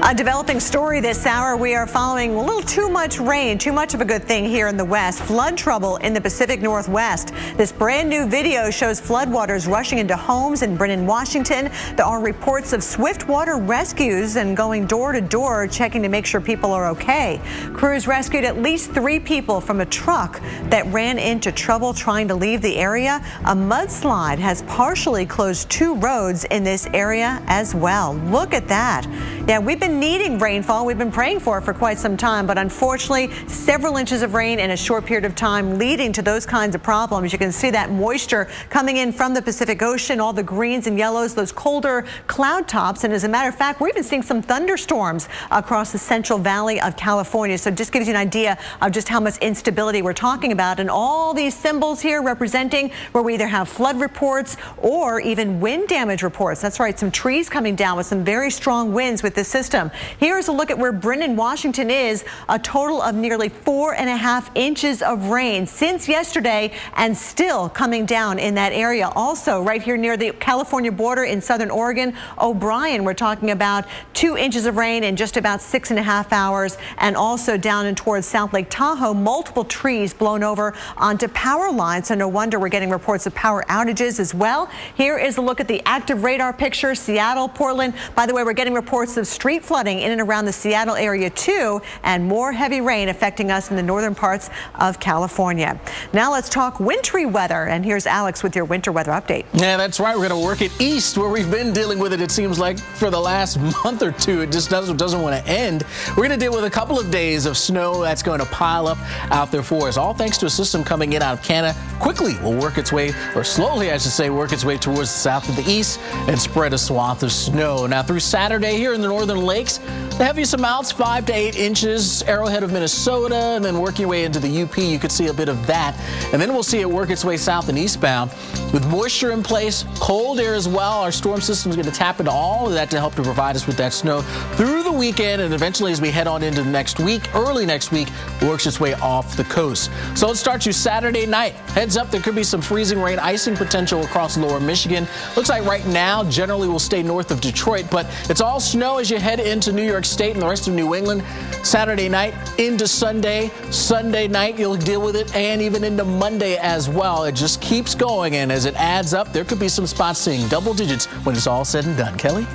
A developing story this hour. We are following a little too much rain, too much of a good thing here in the west. Flood trouble in the Pacific Northwest. This brand new video shows floodwaters rushing into homes in Brennan, Washington. There are reports of swift water rescues and going door to door checking to make sure people are okay. Crews rescued at least 3 people from a truck that ran into trouble trying to leave the area. A mudslide has partially closed 2 roads in this area as well. Look at that. Yeah, we've been needing rainfall. We've been praying for it for quite some time, but unfortunately, several inches of rain in a short period of time leading to those kinds of problems. You can see that moisture coming in from the Pacific Ocean, all the greens and yellows, those colder cloud tops. And as a matter of fact, we're even seeing some thunderstorms across the Central Valley of California. So it just gives you an idea of just how much instability we're talking about. And all these symbols here representing where we either have flood reports or even wind damage reports. That's right, some trees coming down with some very strong winds with this system. Here's a look at where Brennan, Washington is. A total of nearly 4.5 inches of rain since yesterday and still coming down in that area. Also right here near the California border in southern Oregon, O'Brien, we're talking about 2 inches of rain in just about 6.5 hours. And also down and towards South Lake Tahoe, multiple trees blown over onto power lines. So no wonder we're getting reports of power outages as well. Here is a look at the active radar picture. Seattle, Portland. By the way, we're getting reports of street flooding in and around the Seattle area too, and more heavy rain affecting us in the northern parts of California. Now let's talk wintry weather, and here's Alex with your winter weather update. Yeah, that's right. We're going to work it east, where we've been dealing with it, it seems like, for the last month or two. It just doesn't want to end. We're going to deal with a couple of days of snow that's going to pile up out there for us, all thanks to a system coming in out of Canada. Quickly will work its way, or slowly I should say, work its way towards the south and the east and spread a swath of snow. Now through Saturday here in the northern lakes, the heaviest amounts 5 to 8 inches, Arrowhead of Minnesota, and then working your way into the UP, you could see a bit of that. And then we'll see it work its way south and eastbound with moisture in place, cold air as well. Our storm system is going to tap into all of that to help to provide us with that snow through the weekend, and eventually as we head on into next week, early next week, works its way off the coast. So let's start you Saturday night. Heads up, there could be some freezing rain, icing potential across lower Michigan. Looks like right now generally will stay north of Detroit, but it's all snow as you head into New York State and the rest of New England. Saturday night into Sunday. Sunday night you'll deal with it, and even into Monday as well. It just keeps going, and as it adds up, there could be some spots seeing double digits when it's all said and done. Kelly?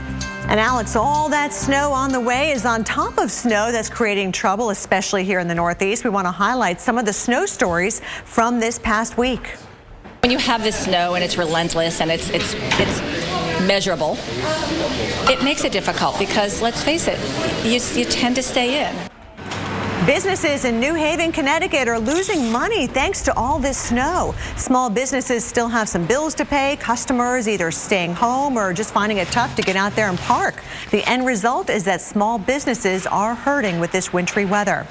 And Alex, all that snow on the way is on top of snow that's creating trouble, especially here in the Northeast. We want to highlight some of the snow stories from this past week. When you have this snow and it's relentless and it's measurable, it makes it difficult because, let's face it, you tend to stay in. Businesses in New Haven, Connecticut are losing money thanks to all this snow. Small businesses still have some bills to pay, customers either staying home or just finding it tough to get out there and park. The end result is that small businesses are hurting with this wintry weather.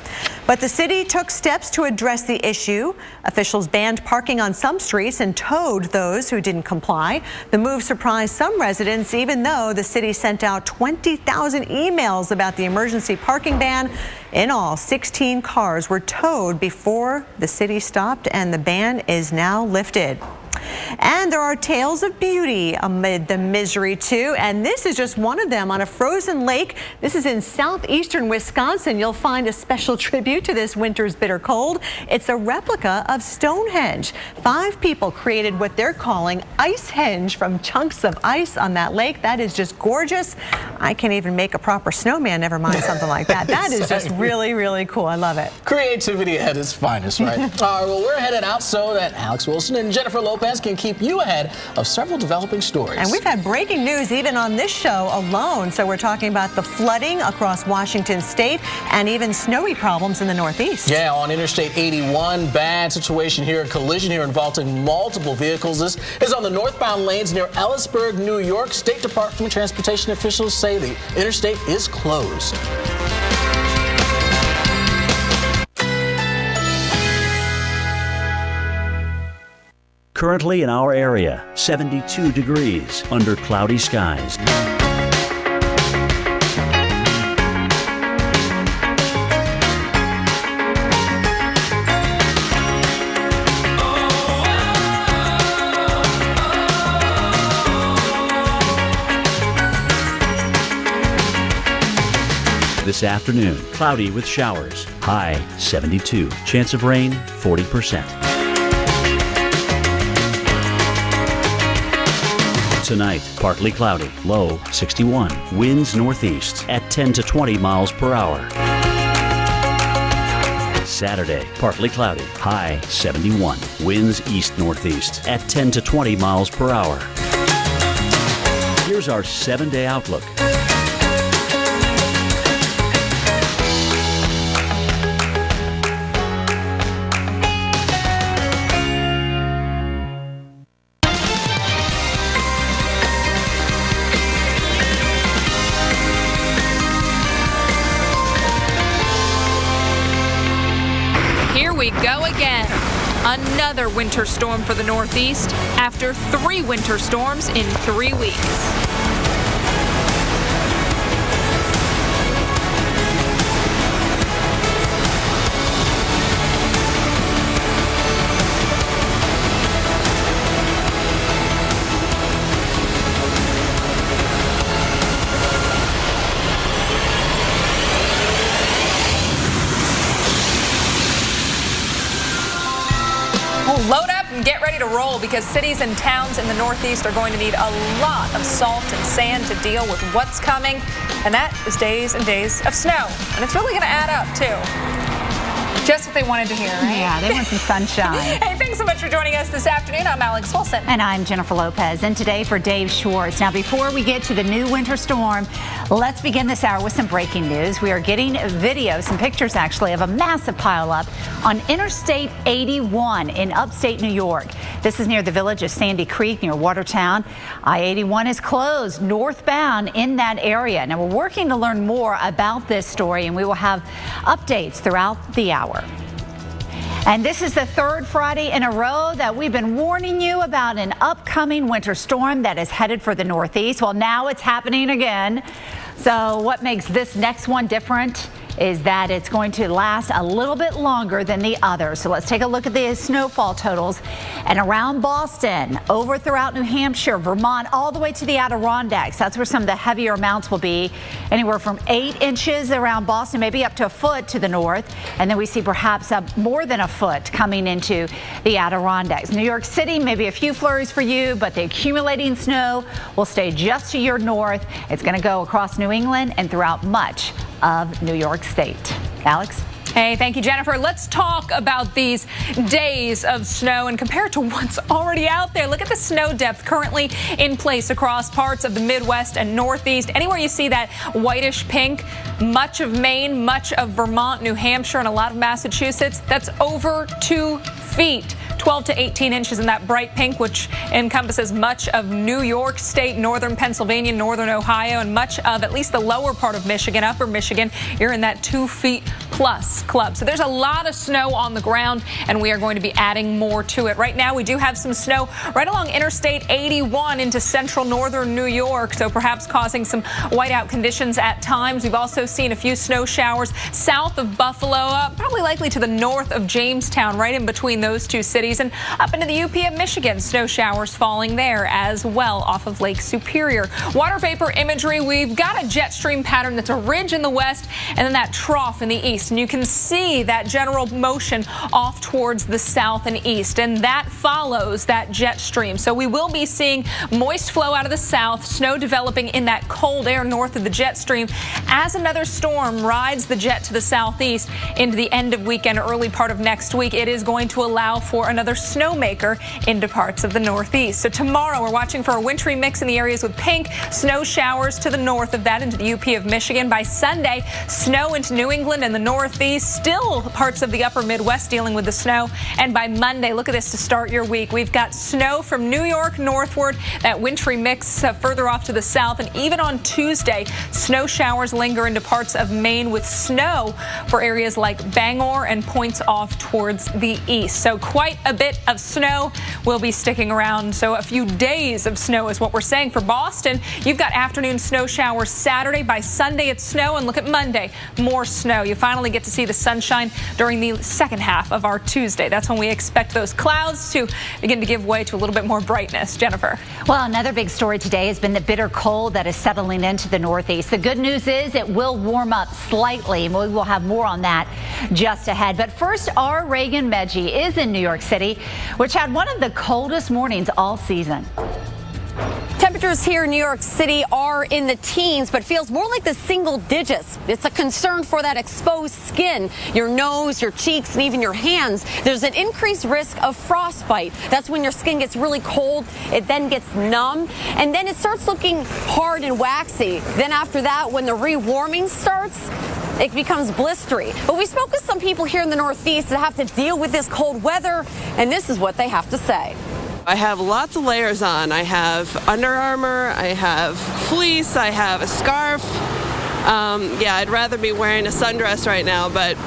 But the city took steps to address the issue. Officials banned parking on some streets and towed those who didn't comply. The move surprised some residents, even though the city sent out 20,000 emails about the emergency parking ban. In all, 16 cars were towed before the city stopped, and the ban is now lifted. And there are tales of beauty amid the misery too, and this is just one of them on a frozen lake. This is in southeastern Wisconsin. You'll find a special tribute to this winter's bitter cold. It's a replica of Stonehenge. 5 people created what they're calling Icehenge from chunks of ice on that lake. That is just gorgeous. I can't even make a proper snowman, never mind something like that. That is just really, really cool. I love it. Creativity at its finest, right? All right, well, we're headed out so that Alex Wilson and Jennifer Lopez can keep you ahead of several developing stories. And we've had breaking news even on this show alone. So we're talking about the flooding across Washington state and even snowy problems in the Northeast. Yeah, on Interstate 81, bad situation here, a collision here involving multiple vehicles. This is on the northbound lanes near Ellisburg, New York. State Department of Transportation officials say the interstate is closed. Currently in our area, 72 degrees under cloudy skies. This afternoon, cloudy with showers. High 72. Chance of rain 40%. Tonight, partly cloudy. Low 61. Winds northeast at 10 to 20 miles per hour. Saturday, partly cloudy. High 71. Winds east-northeast at 10 to 20 miles per hour. Here's our 7-day outlook. Here we go again. Another winter storm for the Northeast after 3 winter storms in 3 weeks. Load up and get ready to roll because cities and towns in the Northeast are going to need a lot of salt and sand to deal with what's coming. And that is days and days of snow. And it's really going to add up, too. Just what they wanted to hear, right? Yeah, they want some sunshine. Hey, thanks so much for joining us this afternoon. I'm Alex Wilson. And I'm Jennifer Lopez. And today for Dave Schwartz. Now, before we get to the new winter storm, let's begin this hour with some breaking news. We are getting video, some pictures actually, of a massive pileup on Interstate 81 in upstate New York. This is near the village of Sandy Creek near Watertown. I-81 is closed northbound in that area. Now, we're working to learn more about this story, and we will have updates throughout the hour. And this is the third Friday in a row that we've been warning you about an upcoming winter storm that is headed for the Northeast. Well, now it's happening again. So what makes this next one different is that it's going to last a little bit longer than the others. So let's take a look at the snowfall totals. And around Boston, over throughout New Hampshire, Vermont, all the way to the Adirondacks. That's where some of the heavier amounts will be. Anywhere from 8 inches around Boston, maybe up to a foot to the north. And then we see perhaps more than a foot coming into the Adirondacks. New York City, maybe a few flurries for you, but the accumulating snow will stay just to your north. It's going to go across New England and throughout much of New York State. Alex? Hey, thank you, Jennifer. Let's talk about these days of snow and compare it to what's already out there. Look at the snow depth currently in place across parts of the Midwest and Northeast. Anywhere you see that whitish pink, much of Maine, much of Vermont, New Hampshire, and a lot of Massachusetts, that's over 2 feet. 12 to 18 inches in that bright pink, which encompasses much of New York State, northern Pennsylvania, northern Ohio, and much of at least the lower part of Michigan, upper Michigan. You're in that 2 feet plus club. So there's a lot of snow on the ground, and we are going to be adding more to it. Right now, we do have some snow right along Interstate 81 into central northern New York, so perhaps causing some whiteout conditions at times. We've also seen a few snow showers south of Buffalo, probably likely to the north of Jamestown, right in between those two cities. And up into the UP of Michigan, snow showers falling there as well off of Lake Superior. Water vapor imagery, we've got a jet stream pattern that's a ridge in the west and then that trough in the east. And you can see that general motion off towards the south and east. And that follows that jet stream. So we will be seeing moist flow out of the south, snow developing in that cold air north of the jet stream as another storm rides the jet to the southeast into the end of weekend, early part of next week. It is going to allow for another snowmaker into parts of the Northeast. So tomorrow we're watching for a wintry mix in the areas with pink, snow showers to the north of that into the UP of Michigan. By Sunday, snow into New England and the Northeast, still parts of the upper Midwest dealing with the snow. And by Monday, look at this to start your week. We've got snow from New York northward, that wintry mix further off to the south. And even on Tuesday, snow showers linger into parts of Maine with snow for areas like Bangor and points off towards the east. So quite a bit of snow will be sticking around. So a few days of snow is what we're saying. For Boston, you've got afternoon snow showers Saturday. By Sunday, it's snow. And look at Monday, more snow. You finally finally get to see the sunshine during the second half of our Tuesday. That's when we expect those clouds to begin to give way to a little bit more brightness. Jennifer. Well, another big story today has been the bitter cold that is settling into the Northeast. The good news is it will warm up slightly. We will have more on that just ahead. But first, our Reagan Medji is in New York City, which had one of the coldest mornings all season. Temperatures here in New York City are in the teens, but feels more like the single digits. It's a concern for that exposed skin, your nose, your cheeks, and even your hands. There's an increased risk of frostbite. That's when your skin gets really cold. It then gets numb, and then it starts looking hard and waxy. Then after that, when the rewarming starts, it becomes blistery. But we spoke with some people here in the Northeast that have to deal with this cold weather, and this is what they have to say. I have lots of layers on. I have Under Armour, I have fleece, I have a scarf. Yeah, I'd rather be wearing a sundress right now, but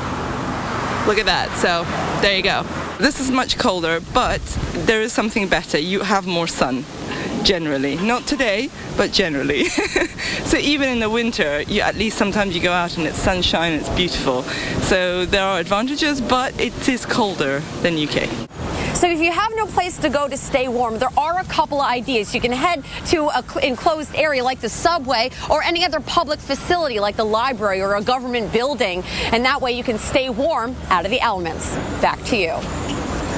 look at that. So there you go. This is much colder, but there is something better. You have more sun, generally. Not today, but generally. So even in the winter, you at least sometimes you go out and it's sunshine, it's beautiful. So there are advantages, but it is colder than UK. So if you have no place to go to stay warm, there are a couple of ideas. You can head to an enclosed area like the subway or any other public facility like the library or a government building. And that way you can stay warm out of the elements. Back to you.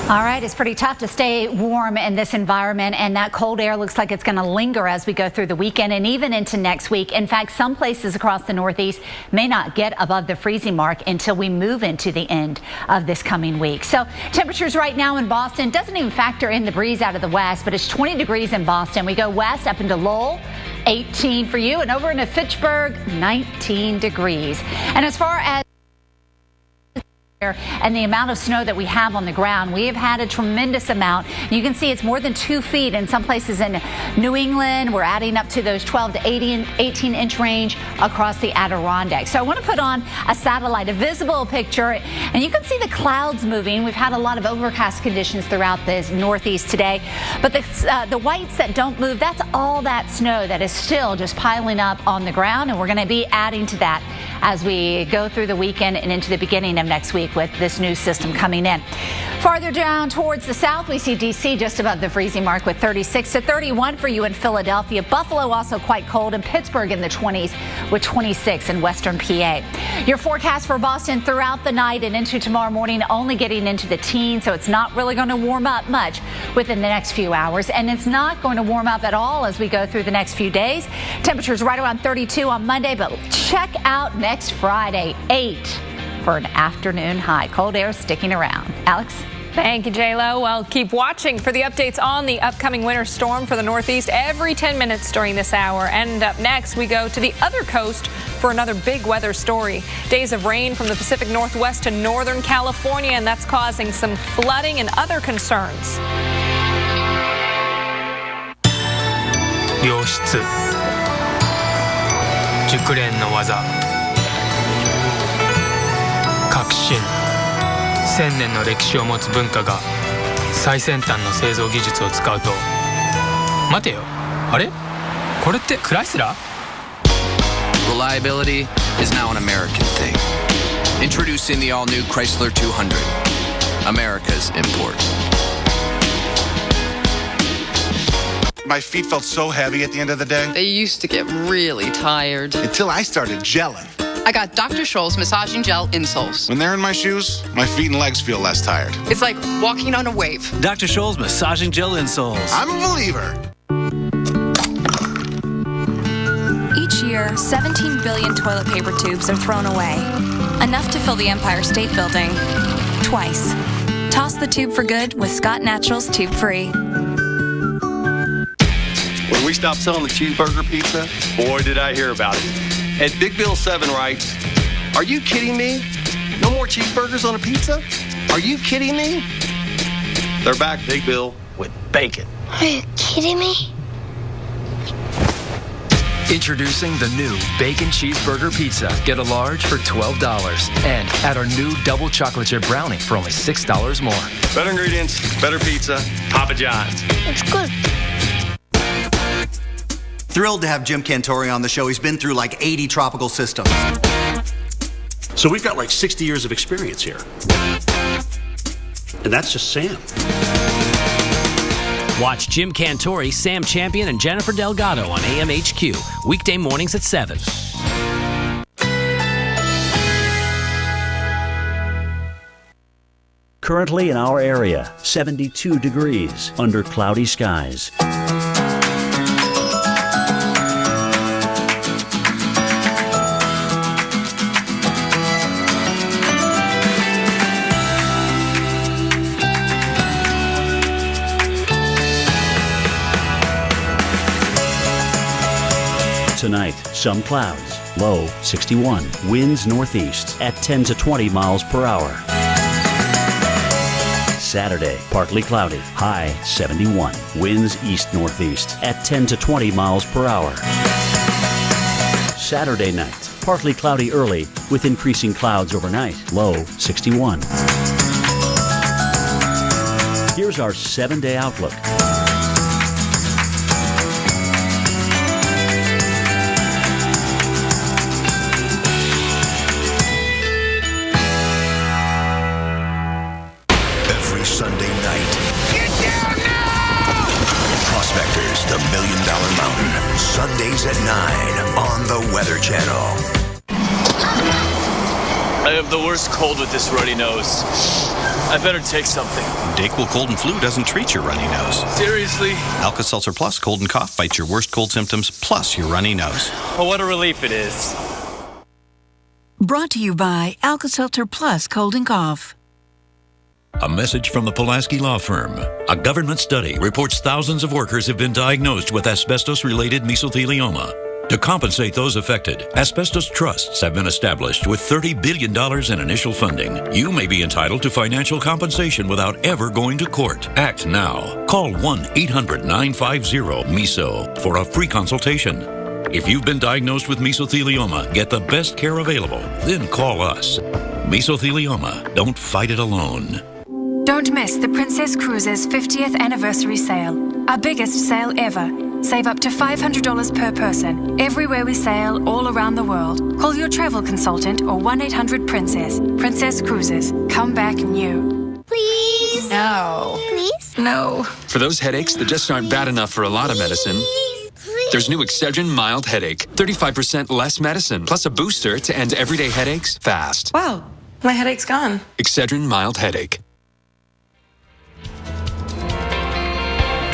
All right, it's pretty tough to stay warm in this environment, and that cold air looks like it's going to linger as we go through the weekend and even into next week. In fact, some places across the Northeast may not get above the freezing mark until we move into the end of this coming week. So temperatures right now in Boston doesn't even factor in the breeze out of the west, but it's 20 degrees in Boston. We go west up into Lowell, 18 for you, and over into Fitchburg, 19 degrees. And as far as and the amount of snow that we have on the ground, we have had a tremendous amount. You can see it's more than 2 feet in some places in New England. We're adding up to those 12 to 18-inch range across the Adirondacks. So I want to put on a satellite, a visible picture, and you can see the clouds moving. We've had a lot of overcast conditions throughout the Northeast today, but the whites that don't move, that's all that snow that is still just piling up on the ground, and we're going to be adding to that as we go through the weekend and into the beginning of next week with this new system coming in. Farther down towards the south, we see D.C. just above the freezing mark with 36 to 31 for you in Philadelphia. Buffalo also quite cold, and Pittsburgh in the 20s with 26 in western PA. Your forecast for Boston throughout the night and into tomorrow morning only getting into the teens, so it's not really going to warm up much within the next few hours, and it's not going to warm up at all as we go through the next few days. Temperatures right around 32 on Monday, but check out next Friday, 8 for an afternoon high. Cold air sticking around. Alex? Thank you, J-Lo. Well, keep watching for the updates on the upcoming winter storm for the Northeast every 10 minutes during this hour. And up next, we go to the other coast for another big weather story. Days of rain from the Pacific Northwest to Northern California, and that's causing some flooding and other concerns. 良質熟練の技革新1000年の歴史を持つ文化が最先端の製造技術を使うと待てよあれこれってクライスラー Reliability is now an American thing. Introducing the all-new Chrysler 200, America's import. My feet felt so heavy at the end of the day. They used to get really tired. Until I started gelling. I got Dr. Scholl's massaging gel insoles. When they're in my shoes, my feet and legs feel less tired. It's like walking on a wave. Dr. Scholl's massaging gel insoles. I'm a believer. Each year, 17 billion toilet paper tubes are thrown away. Enough to fill the Empire State Building twice. Toss the tube for good with Scott Naturals Tube Free. When we stopped selling the cheeseburger pizza, boy, did I hear about it. And Big Bill 7 writes, "Are you kidding me? No more cheeseburgers on a pizza? Are you kidding me?" They're back, Big Bill, with bacon. Are you kidding me? Introducing the new Bacon Cheeseburger Pizza. Get a large for $12. And add our new double chocolate chip brownie for only $6 more. Better ingredients, better pizza, Papa John's. It's good. Thrilled to have Jim Cantore on the show. He's been through like 80 tropical systems. So we've got like 60 years of experience here. And that's just Sam. Watch Jim Cantori, Sam Champion, and Jennifer Delgado on AMHQ, weekday mornings at 7. Currently in our area, 72 degrees under cloudy skies. Tonight, some clouds, low 61, winds northeast at 10 to 20 miles per hour. Saturday, partly cloudy, high 71, winds east-northeast at 10 to 20 miles per hour. Saturday night, partly cloudy early with increasing clouds overnight, low 61. Here's our 7-day outlook. Sunday night. Get down now! Prospectors, the $1 Million Mountain. Sundays at 9 on the Weather Channel. I have the worst cold with this runny nose. I better take something. Dayquil Cold and Flu doesn't treat your runny nose. Seriously? Alka-Seltzer Plus Cold and Cough fights your worst cold symptoms plus your runny nose. Oh, what a relief it is. Brought to you by Alka-Seltzer Plus Cold and Cough. A message from the Pulaski Law Firm. A government study reports thousands of workers have been diagnosed with asbestos-related mesothelioma. To compensate those affected, asbestos trusts have been established with $30 billion in initial funding. You may be entitled to financial compensation without ever going to court. Act now. Call 1-800-950-MESO for a free consultation. If you've been diagnosed with mesothelioma, get the best care available. Then call us. Mesothelioma. Don't fight it alone. Don't miss the Princess Cruises 50th anniversary sale. Our biggest sale ever. Save up to $500 per person. Everywhere we sail, all around the world. Call your travel consultant or 1-800-PRINCESS. Princess Cruises. Come back new. Please? No. Please? No. For those headaches that just aren't bad enough for a lot of medicine, there's new Excedrin Mild Headache. 35% less medicine, plus a booster to end everyday headaches fast. Wow, my headache's gone. Excedrin Mild Headache.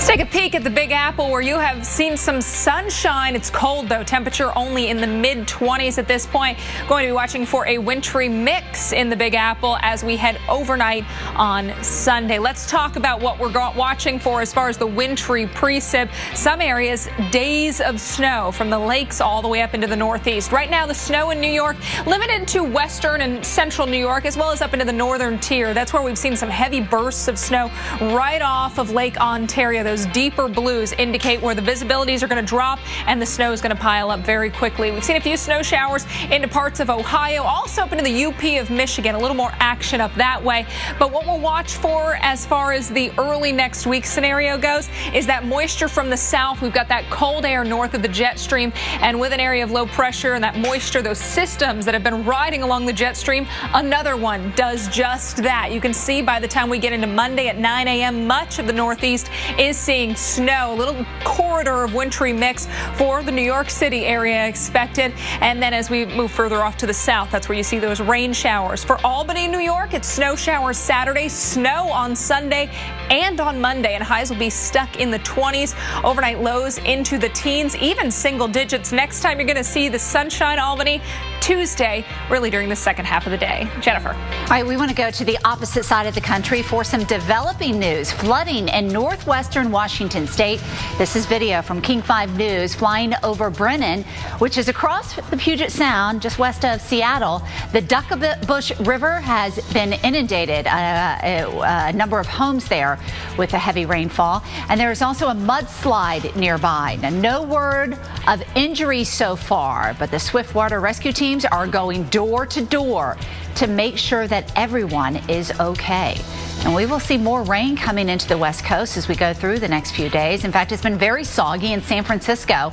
Let's take a peek at the Big Apple where you have seen some sunshine. It's cold though, temperature only in the mid-20s at this point. Going to be watching for a wintry mix in the Big Apple as we head overnight on Sunday. Let's talk about what we're watching for as far as the wintry precip. Some areas, days of snow from the lakes all the way up into the northeast. Right now, the snow in New York limited to western and central New York as well as up into the northern tier. That's where we've seen some heavy bursts of snow right off of Lake Ontario. Those deeper blues indicate where the visibilities are going to drop and the snow is going to pile up very quickly. We've seen a few snow showers into parts of Ohio, also up into the UP of Michigan. A little more action up that way. But what we'll watch for as far as the early next week scenario goes is that moisture from the south. We've got that cold air north of the jet stream, and with an area of low pressure and that moisture, those systems that have been riding along the jet stream, another one does just that. You can see by the time we get into Monday at 9 a.m., much of the northeast is seeing snow, a little corridor of wintry mix for the New York City area expected. And then as we move further off to the south, that's where you see those rain showers. For Albany, New York, it's snow showers Saturday, snow on Sunday and on Monday, and highs will be stuck in the 20s. Overnight lows into the teens, even single digits. Next time you're going to see the sunshine, Albany, Tuesday, really during the second half of the day. Jennifer. All right, we want to go to the opposite side of the country for some developing news. Flooding in northwestern Washington state. This is video from King 5 News flying over Brennan, which is across the Puget Sound, just west of Seattle. The Duckabush River has been inundated, a number of homes there with a heavy rainfall. And there is also a mudslide nearby. Now, no word of injuries so far, but the Swiftwater rescue teams are going door to door to make sure that everyone is okay. And we will see more rain coming into the West Coast as we go through the next few days. In fact, it's been very soggy in San Francisco,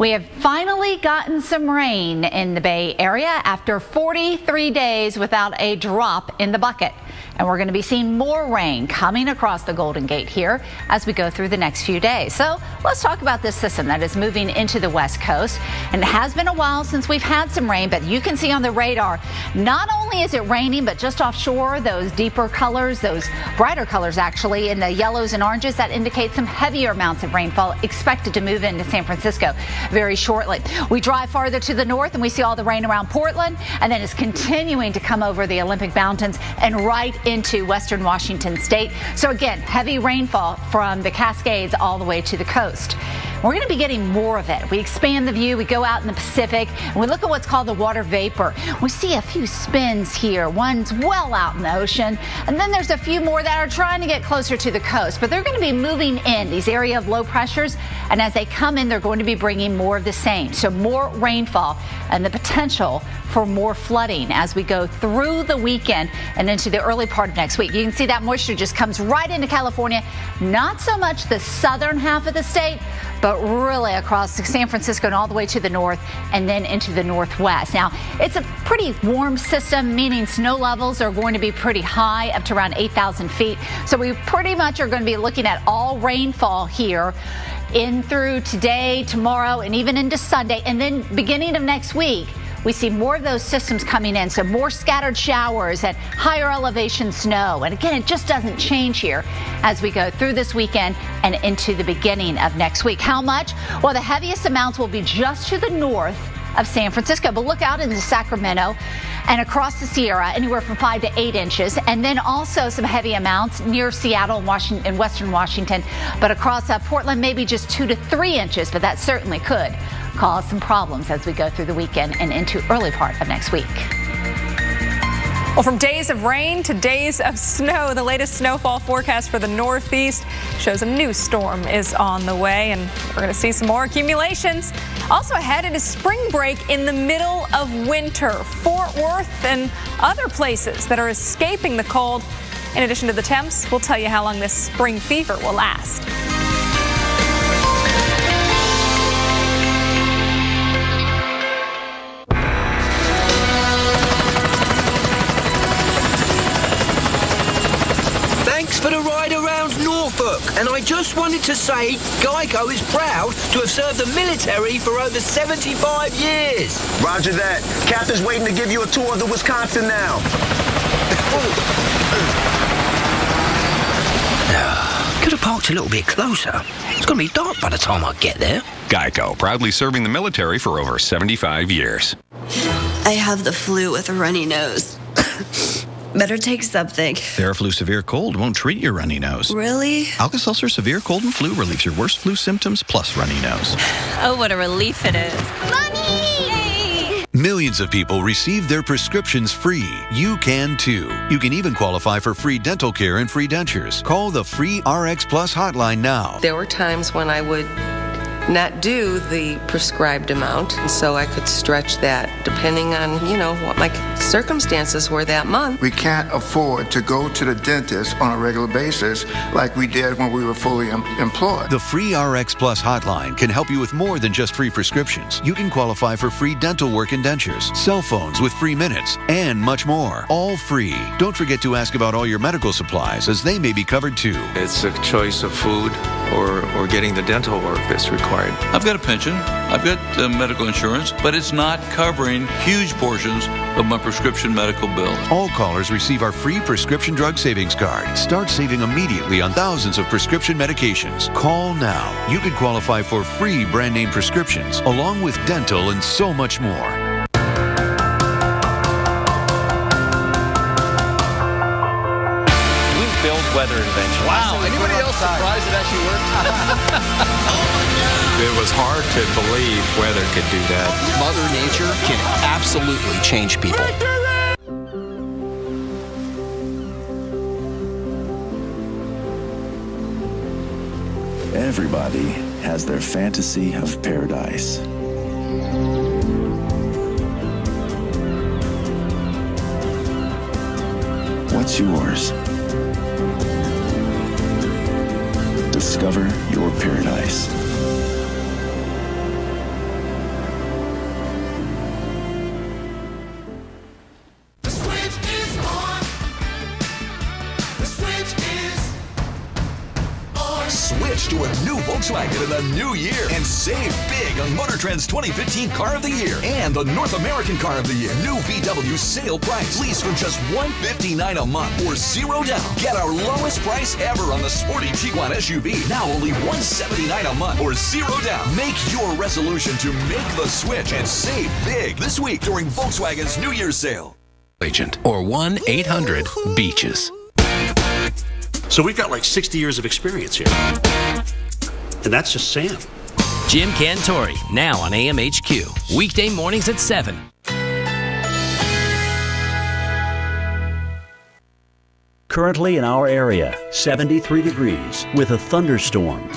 We have finally gotten some rain in the Bay Area after 43 days without a drop in the bucket. And we're going to be seeing more rain coming across the Golden Gate here as we go through the next few days. So let's talk about this system that is moving into the West Coast. And it has been a while since we've had some rain, but you can see on the radar, not only is it raining, but just offshore, those deeper colors, those brighter colors actually, in the yellows and oranges, that indicate some heavier amounts of rainfall expected to move into San Francisco very shortly. We drive farther to the north and we see all the rain around Portland, and then it's continuing to come over the Olympic Mountains and right into western Washington state. So again, heavy rainfall from the Cascades all the way to the coast. We're going to be getting more of it. We expand the view. We go out in the Pacific and we look at what's called the water vapor. We see a few spins here. One's well out in the ocean, and then there's a few more that are trying to get closer to the coast, but they're going to be moving in these area of low pressures, and as they come in, they're going to be bringing more of the same. So more rainfall and the potential for more flooding as we go through the weekend and into the early part of next week. You can see that moisture just comes right into California, not so much the southern half of the state, but really across San Francisco and all the way to the north and then into the northwest. Now, it's a pretty warm system, meaning snow levels are going to be pretty high, up to around 8,000 feet. So we pretty much are going to be looking at all rainfall here in through today, tomorrow, and even into Sunday. And then beginning of next week, we see more of those systems coming in, so more scattered showers and higher elevation snow. And again, it just doesn't change here as we go through this weekend and into the beginning of next week. How much? Well, the heaviest amounts will be just to the north of San Francisco, but look out into Sacramento and across the Sierra, anywhere from 5 to 8 inches, and then also some heavy amounts near Seattle and Washington, and western Washington, but across Portland, maybe just 2 to 3 inches, but that certainly could cause some problems as we go through the weekend and into early part of next week. Well, from days of rain to days of snow, the latest snowfall forecast for the Northeast shows a new storm is on the way, and we're going to see some more accumulations. Also ahead, it is spring break in the middle of winter. Fort Worth and other places that are escaping the cold. In addition to the temps, we'll tell you how long this spring fever will last. For the ride around Norfolk, and I just wanted to say Geico is proud to have served the military for over 75 years. Roger that. Captain's waiting to give you a tour of the Wisconsin now. Could have parked a little bit closer. It's going to be dark by the time I get there. Geico, proudly serving the military for over 75 years. I have the flu with a runny nose. Better take something. Theraflu Severe Cold won't treat your runny nose. Really? Alka-Seltzer Severe Cold and Flu relieves your worst flu symptoms plus runny nose. Oh, what a relief it is. Mommy! Millions of people receive their prescriptions free. You can too. You can even qualify for free dental care and free dentures. Call the free RX Plus hotline now. There were times when I would not do the prescribed amount, and so I could stretch that depending on, what my circumstances were that month. We can't afford to go to the dentist on a regular basis like we did when we were fully employed. The free RX Plus hotline can help you with more than just free prescriptions. You can qualify for free dental work and dentures, cell phones with free minutes, and much more. All free. Don't forget to ask about all your medical supplies, as they may be covered too. It's a choice of food or getting the dental work that's required. I've got a pension, I've got medical insurance, but it's not covering huge portions of my prescription medical bill. All callers receive our free prescription drug savings card. Start saving immediately on thousands of prescription medications. Call now. You can qualify for free brand name prescriptions, along with dental and so much more. Weather invention. Wow, anybody else surprised it actually worked? It was hard to believe weather could do that. Mother Nature can absolutely change people. Everybody has their fantasy of paradise. What's yours? Discover your paradise. to a new Volkswagen in the new year and save big on Motor Trend's 2015 Car of the Year and the North American Car of the Year. New VW sale price. Lease for just $159 a month or $0 down. Get our lowest price ever on the sporty Tiguan SUV. Now only $179 a month or $0 down. Make your resolution to make the switch and save big this week during Volkswagen's New Year's sale. Agent or 1-800-BEACHES. So we've got like 60 years of experience here. And that's just Sam. Jim Cantori, now on AMHQ. Weekday mornings at 7. Currently in our area, 73 degrees with a thunderstorm.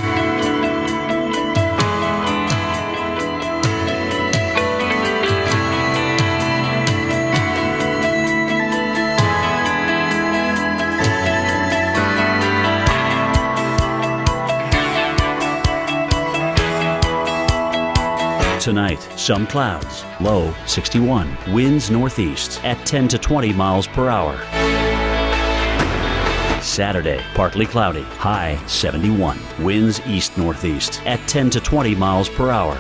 Tonight, some clouds, low 61, winds northeast at 10 to 20 miles per hour. Saturday, partly cloudy, high 71, winds east-northeast at 10 to 20 miles per hour.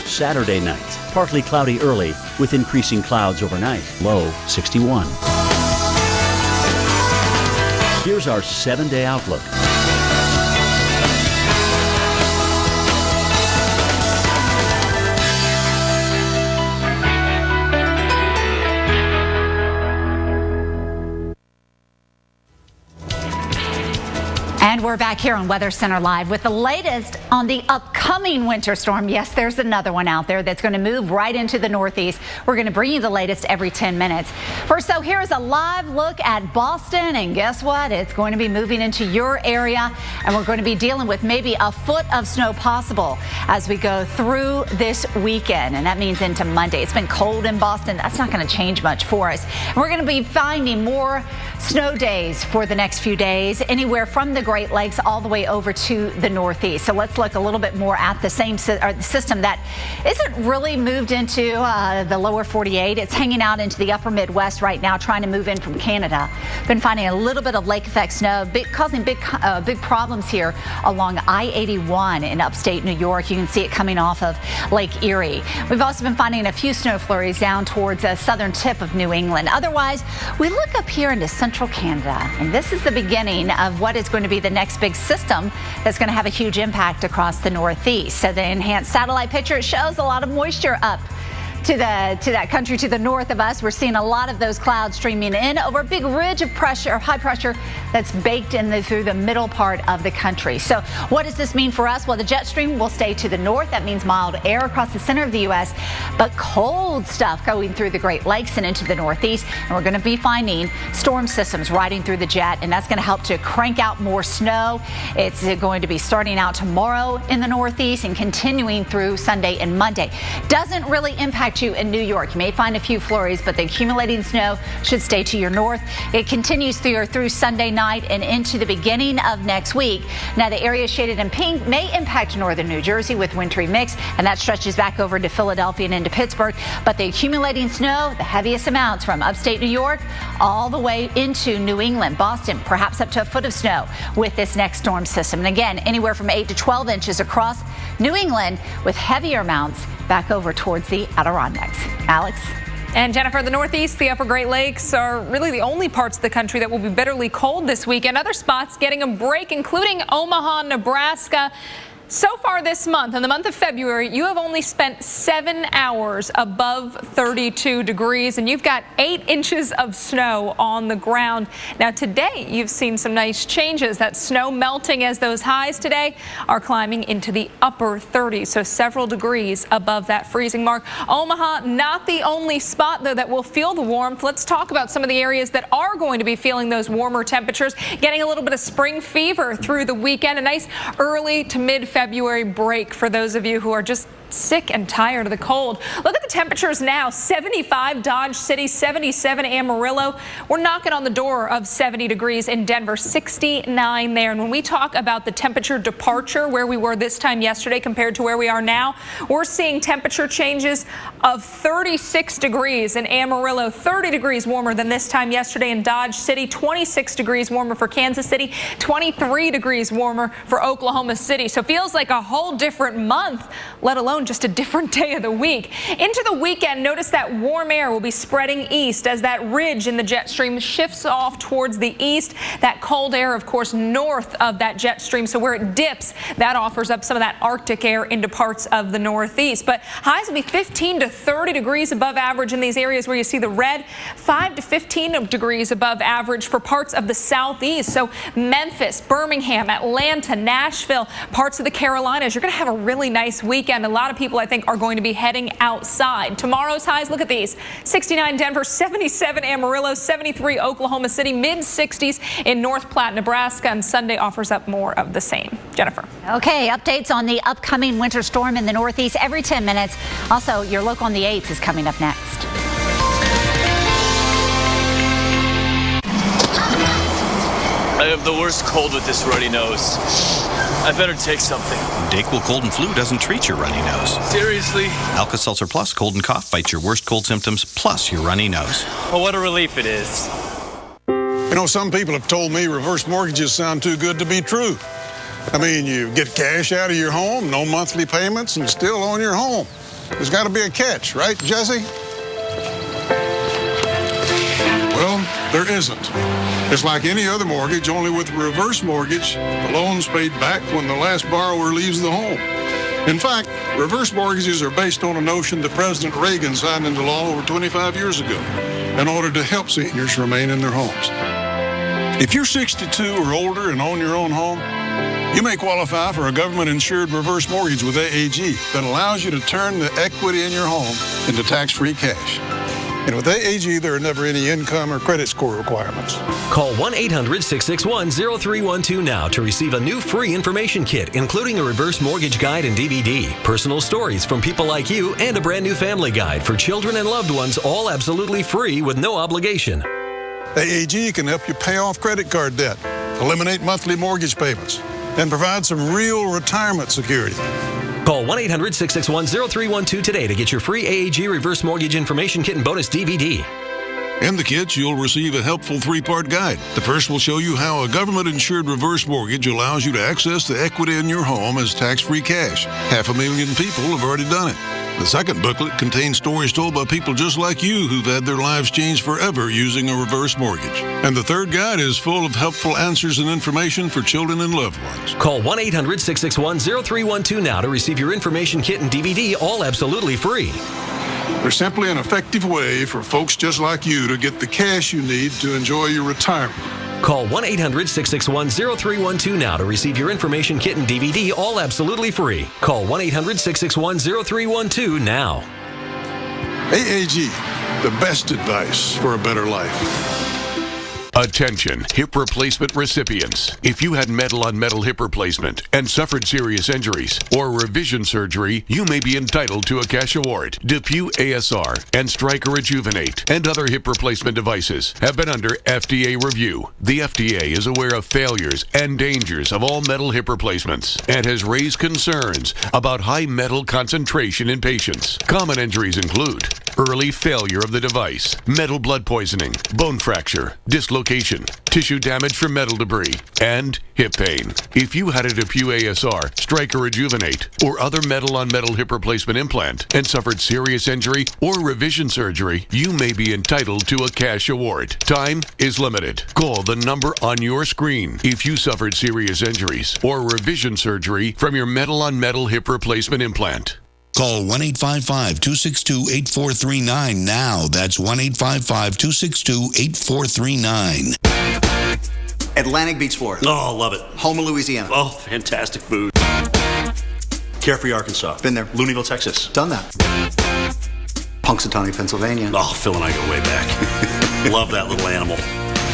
Saturday night, partly cloudy early with increasing clouds overnight, low 61. Here's our 7-day outlook. And we're back here on Weather Center Live with the latest on the upcoming winter storm. Yes, there's another one out there that's going to move right into the Northeast. We're going to bring you the latest every 10 minutes. First, so here's a live look at Boston. And guess what? It's going to be moving into your area. And we're going to be dealing with maybe a foot of snow possible as we go through this weekend. And that means into Monday. It's been cold in Boston. That's not going to change much for us. And we're going to be finding more snow days for the next few days, anywhere from the Great Lakes all the way over to the Northeast. So let's look a little bit more at the same system that isn't really moved into the lower 48. It's hanging out into the upper Midwest right now, trying to move in from Canada. Been finding a little bit of lake effect snow, causing big problems here along I-81 in upstate New York. You can see it coming off of Lake Erie. We've also been finding a few snow flurries down towards the southern tip of New England. Otherwise, we look up here into central Canada, and this is the beginning of what is going to be the next big system that's going to have a huge impact across the Northeast. So the enhanced satellite picture, it shows a lot of moisture up to that country to the north of us. We're seeing a lot of those clouds streaming in over a big ridge of pressure, high pressure that's baked in through the middle part of the country. So what does this mean for us? Well, the jet stream will stay to the north. That means mild air across the center of the U.S., but cold stuff going through the Great Lakes and into the Northeast. And we're going to be finding storm systems riding through the jet, and that's going to help to crank out more snow. It's going to be starting out tomorrow in the Northeast and continuing through Sunday and Monday. Doesn't really impact you in New York. You may find a few flurries, but the accumulating snow should stay to your north. It continues through Sunday night and into the beginning of next week. Now, the area shaded in pink may impact northern New Jersey with wintry mix, and that stretches back over to Philadelphia and into Pittsburgh. But the accumulating snow, the heaviest amounts from upstate New York all the way into New England, Boston, perhaps up to a foot of snow with this next storm system. And again, anywhere from 8 to 12 inches across New England with heavier amounts back over towards the Adirondacks. Alex? And Jennifer, the Northeast, the upper Great Lakes are really the only parts of the country that will be bitterly cold this weekend. Other spots getting a break, including Omaha, Nebraska. So far this month, in the month of February, you have only spent 7 hours above 32 degrees, and you've got 8 inches of snow on the ground. Now, today, you've seen some nice changes. That snow melting as those highs today are climbing into the upper 30s, so several degrees above that freezing mark. Omaha, not the only spot, though, that will feel the warmth. Let's talk about some of the areas that are going to be feeling those warmer temperatures, getting a little bit of spring fever through the weekend. A nice early to mid-February break for those of you who are just sick and tired of the cold. Look at the temperatures now. 75 Dodge City, 77 Amarillo. We're knocking on the door of 70 degrees in Denver, 69 there. And when we talk about the temperature departure, where we were this time yesterday compared to where we are now, we're seeing temperature changes of 36 degrees in Amarillo, 30 degrees warmer than this time yesterday in Dodge City, 26 degrees warmer for Kansas City, 23 degrees warmer for Oklahoma City. So feels like a whole different month, let alone just a different day of the week. Into the weekend, notice that warm air will be spreading east as that ridge in the jet stream shifts off towards the east. That cold air, of course, north of that jet stream. So where it dips, that offers up some of that Arctic air into parts of the northeast. But highs will be 15 to 30 degrees above average in these areas where you see the red, 5 to 15 degrees above average for parts of the southeast. So Memphis, Birmingham, Atlanta, Nashville, parts of the Carolinas. You're going to have a really nice weekend. A lot of people, I think, are going to be heading outside. Tomorrow's highs, look at these. 69 Denver, 77 Amarillo, 73 Oklahoma City, mid-60s in North Platte, Nebraska, and Sunday offers up more of the same. Jennifer. Okay, updates on the upcoming winter storm in the Northeast every 10 minutes. Also, your look on the 8s is coming up next. I have the worst cold with this runny nose. I better take something. Dayquil Cold and Flu doesn't treat your runny nose. Seriously? Alka-Seltzer Plus Cold and Cough fights your worst cold symptoms plus your runny nose. Well, what a relief it is. You know, some people have told me reverse mortgages sound too good to be true. I mean, you get cash out of your home, no monthly payments, and still own your home. There's got to be a catch, right, Jesse? Well, there isn't. It's like any other mortgage, only with a reverse mortgage, the loan's paid back when the last borrower leaves the home. In fact, reverse mortgages are based on a notion that President Reagan signed into law over 25 years ago in order to help seniors remain in their homes. If you're 62 or older and own your own home, you may qualify for a government-insured reverse mortgage with AAG that allows you to turn the equity in your home into tax-free cash. And with AAG, there are never any income or credit score requirements. Call 1-800-661-0312 now to receive a new free information kit, including a reverse mortgage guide and DVD, personal stories from people like you, and a brand new family guide for children and loved ones, all absolutely free with no obligation. AAG can help you pay off credit card debt, eliminate monthly mortgage payments, and provide some real retirement security. Call 1-800-661-0312 today to get your free AAG reverse mortgage information kit and bonus DVD. In the kits, you'll receive a helpful 3-part guide. The first will show you how a government-insured reverse mortgage allows you to access the equity in your home as tax-free cash. 500,000 people have already done it. The second booklet contains stories told by people just like you who've had their lives changed forever using a reverse mortgage. And the third guide is full of helpful answers and information for children and loved ones. Call 1-800-661-0312 now to receive your information kit and DVD, all absolutely free. There's simply an effective way for folks just like you to get the cash you need to enjoy your retirement. Call 1-800-661-0312 now to receive your information kit and DVD, all absolutely free. Call 1-800-661-0312 now. AAG, the best advice for a better life. Attention, hip replacement recipients. If you had metal-on-metal hip replacement and suffered serious injuries or revision surgery, you may be entitled to a cash award. DePuy ASR and Stryker Rejuvenate and other hip replacement devices have been under FDA review. The FDA is aware of failures and dangers of all metal hip replacements and has raised concerns about high metal concentration in patients. Common injuries include early failure of the device, metal blood poisoning, bone fracture, dislocation, tissue damage from metal debris, and hip pain. If you had a DePuy ASR, Stryker Rejuvenate, or other metal-on-metal hip replacement implant and suffered serious injury or revision surgery, you may be entitled to a cash award. Time is limited. Call the number on your screen if you suffered serious injuries or revision surgery from your metal-on-metal hip replacement implant. Call 1-855-262-8439 now. That's 1-855-262-8439. Atlantic beats Florida. Oh, love it. Houma, Louisiana. Oh, fantastic food. Carefree, Arkansas. Been there. Louisville, Texas. Done that. Punxsutawney, Pennsylvania. Oh, Phil and I go way back. Love that little animal.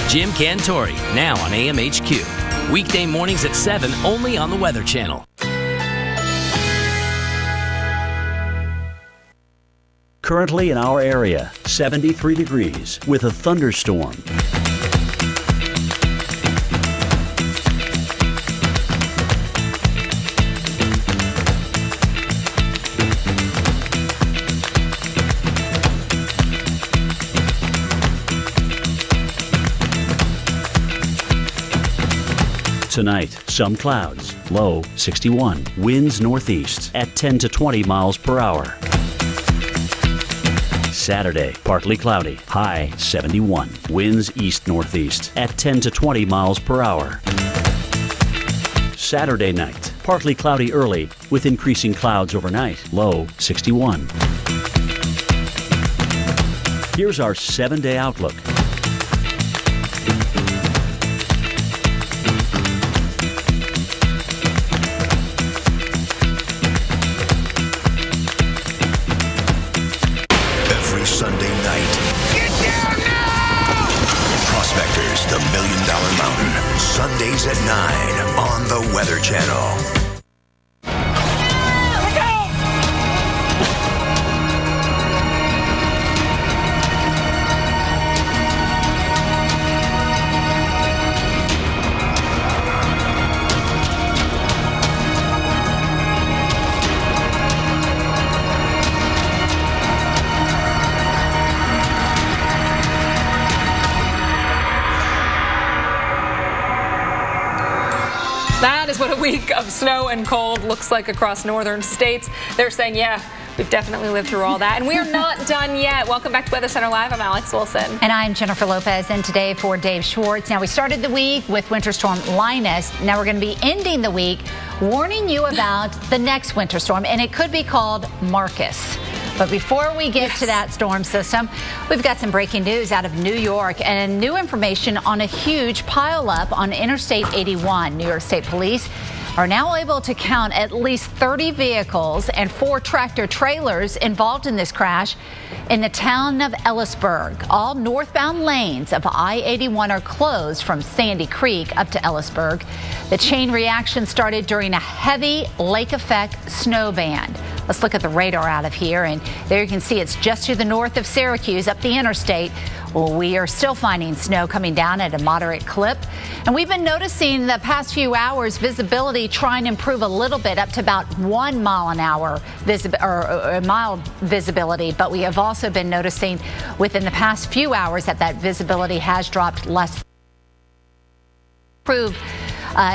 Jim Cantori, now on AMHQ. Weekday mornings at 7, only on the Weather Channel. Currently in our area, 73 degrees with a thunderstorm. Tonight, some clouds, low 61, winds northeast at 10 to 20 miles per hour. Saturday, partly cloudy, high 71, winds east-northeast at 10 to 20 miles per hour. Saturday night, partly cloudy early with increasing clouds overnight, low 61. Here's our 7-day outlook. Sunday night. Get down now! Prospectors, the $1 Million Mountain. Sundays at 9 on the Weather Channel. That is what a week of snow and cold looks like across northern states. They're saying, yeah, we've definitely lived through all that. And we are not done yet. Welcome back to Weather Center Live. I'm Alex Wilson. And I'm Jennifer Lopez. And today for Dave Schwartz. Now, we started the week with Winter Storm Linus. Now we're going to be ending the week warning you about the next winter storm. And it could be called Marcus. But before we get to that storm system, we've got some breaking news out of New York and new information on a huge pileup on Interstate 81. New York State Police are now able to count at least 30 vehicles and 4 tractor trailers involved in this crash in the town of Ellisburg. All northbound lanes of I-81 are closed from Sandy Creek up to Ellisburg. The chain reaction started during a heavy lake effect snow band. Let's look at the radar out of here, and there you can see it's just to the north of Syracuse up the interstate. Well, we are still finding snow coming down at a moderate clip, and we've been noticing the past few hours visibility trying to improve a little bit up to about 1 mile an hour mild visibility, but we have also been noticing within the past few hours that visibility has dropped less. Improve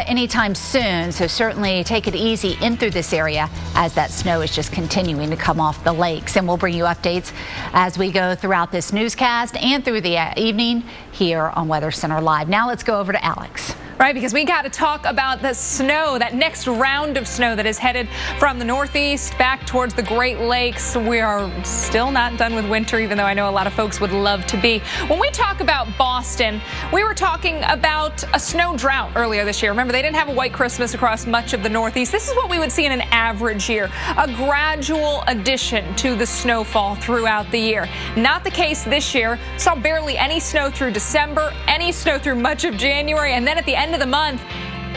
anytime soon, so certainly take it easy in through this area as that snow is just continuing to come off the lakes. And we'll bring you updates as we go throughout this newscast and through the evening here on Weather Center Live. Now let's go over to Alex. Right, because we got to talk about the snow, that next round of snow that is headed from the northeast back towards the Great Lakes. We are still not done with winter, even though I know a lot of folks would love to be. When we talk about Boston, we were talking about a snow drought earlier this year. Remember, they didn't have a white Christmas across much of the northeast. This is what we would see in an average year, a gradual addition to the snowfall throughout the year. Not the case this year. Saw barely any snow through December, any snow through much of January, and then at the end of the month,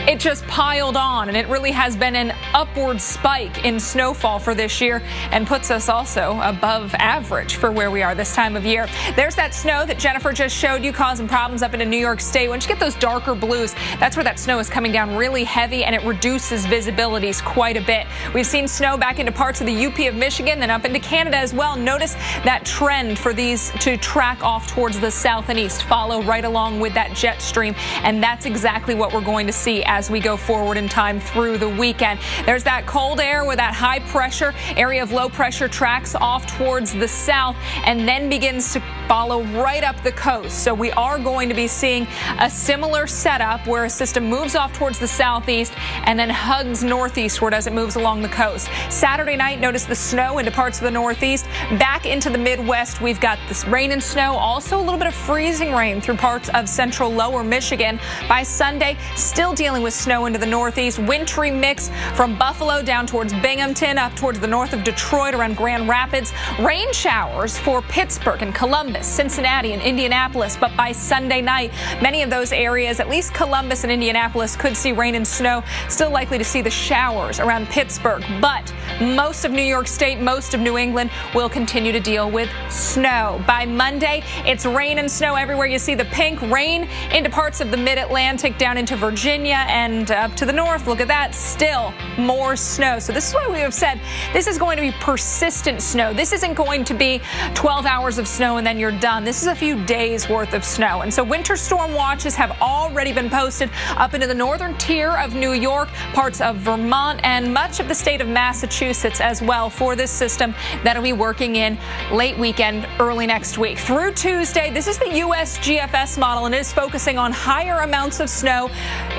it just piled on, and it really has been an upward spike in snowfall for this year and puts us also above average for where we are this time of year. There's that snow that Jennifer just showed you causing problems up into New York State. Once you get those darker blues, that's where that snow is coming down really heavy, and it reduces visibilities quite a bit. We've seen snow back into parts of the UP of Michigan, then up into Canada as well. Notice that trend for these to track off towards the south and east, follow right along with that jet stream, and that's exactly what we're going to see as we go forward in time through the weekend. There's that cold air where that high pressure area of low pressure tracks off towards the south and then begins to follow right up the coast. So we are going to be seeing a similar setup where a system moves off towards the southeast and then hugs northeastward as it moves along the coast. Saturday night, notice the snow into parts of the northeast. Back into the Midwest, we've got this rain and snow, also a little bit of freezing rain through parts of central lower Michigan. By Sunday, still dealing with with snow into the northeast. Wintry mix from Buffalo down towards Binghamton, up towards the north of Detroit around Grand Rapids. Rain showers for Pittsburgh and Columbus, Cincinnati and Indianapolis. But by Sunday night, many of those areas, at least Columbus and Indianapolis, could see rain and snow. Still likely to see the showers around Pittsburgh. But most of New York State, most of New England will continue to deal with snow. By Monday, it's rain and snow everywhere. You see the pink rain into parts of the mid-Atlantic, down into Virginia and up to the north. Look at that. Still more snow. So this is why we have said this is going to be persistent snow. This isn't going to be 12 hours of snow and then you're done. This is a few days worth of snow. And so winter storm watches have already been posted up into the northern tier of New York, parts of Vermont, and much of the state of Massachusetts as well for this system that'll be working in late weekend, early next week. Through Tuesday, this is the USGFS model, and it is focusing on higher amounts of snow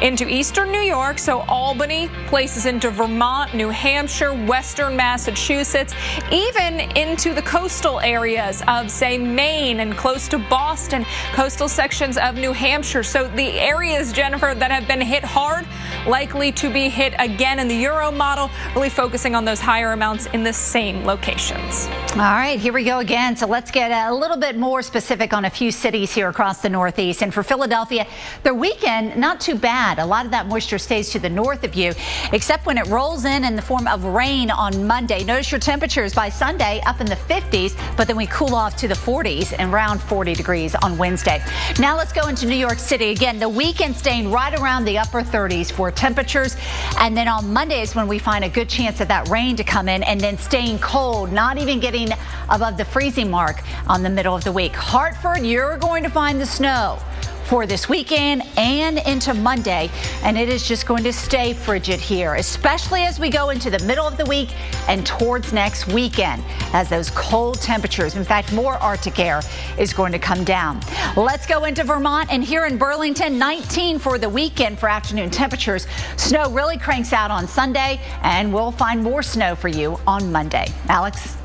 into eastern New York, so Albany, places into Vermont, New Hampshire, western Massachusetts, even into the coastal areas of, say, Maine and close to Boston, coastal sections of New Hampshire. So the areas, Jennifer, that have been hit hard, likely to be hit again in the Euro model, really focusing on those higher amounts in the same locations. All right, here we go again. So let's get a little bit more specific on a few cities here across the Northeast. And for Philadelphia, their weekend, not too bad. A lot of that moisture stays to the north of you, except when it rolls in the form of rain on Monday. Notice your temperatures by Sunday up in the 50s, but then we cool off to the 40s and around 40 degrees on Wednesday. Now let's go into New York City. Again, the weekend staying right around the upper 30s for temperatures. And then on Monday is when we find a good chance of that rain to come in and then staying cold, not even getting above the freezing mark on the middle of the week. Hartford, you're going to find the snow for this weekend and into Monday, and it is just going to stay frigid here, especially as we go into the middle of the week and towards next weekend as those cold temperatures, in fact, more Arctic air is going to come down. Let's go into Vermont, and here in Burlington, 19 for the weekend for afternoon temperatures. Snow really cranks out on Sunday, and we'll find more snow for you on Monday. Alex?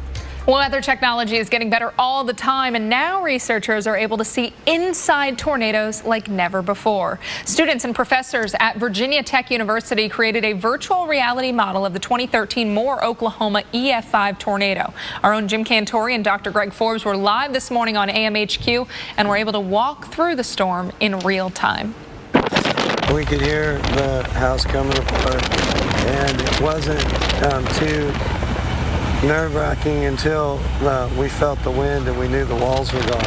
Weather technology is getting better all the time, and now researchers are able to see inside tornadoes like never before. Students and professors at Virginia Tech University created a virtual reality model of the 2013 Moore, Oklahoma EF5 tornado. Our own Jim Cantori and Dr. Greg Forbes were live this morning on AMHQ and were able to walk through the storm in real time. We could hear the house coming apart, and it wasn't too nerve-wracking until we felt the wind and we knew the walls were gone.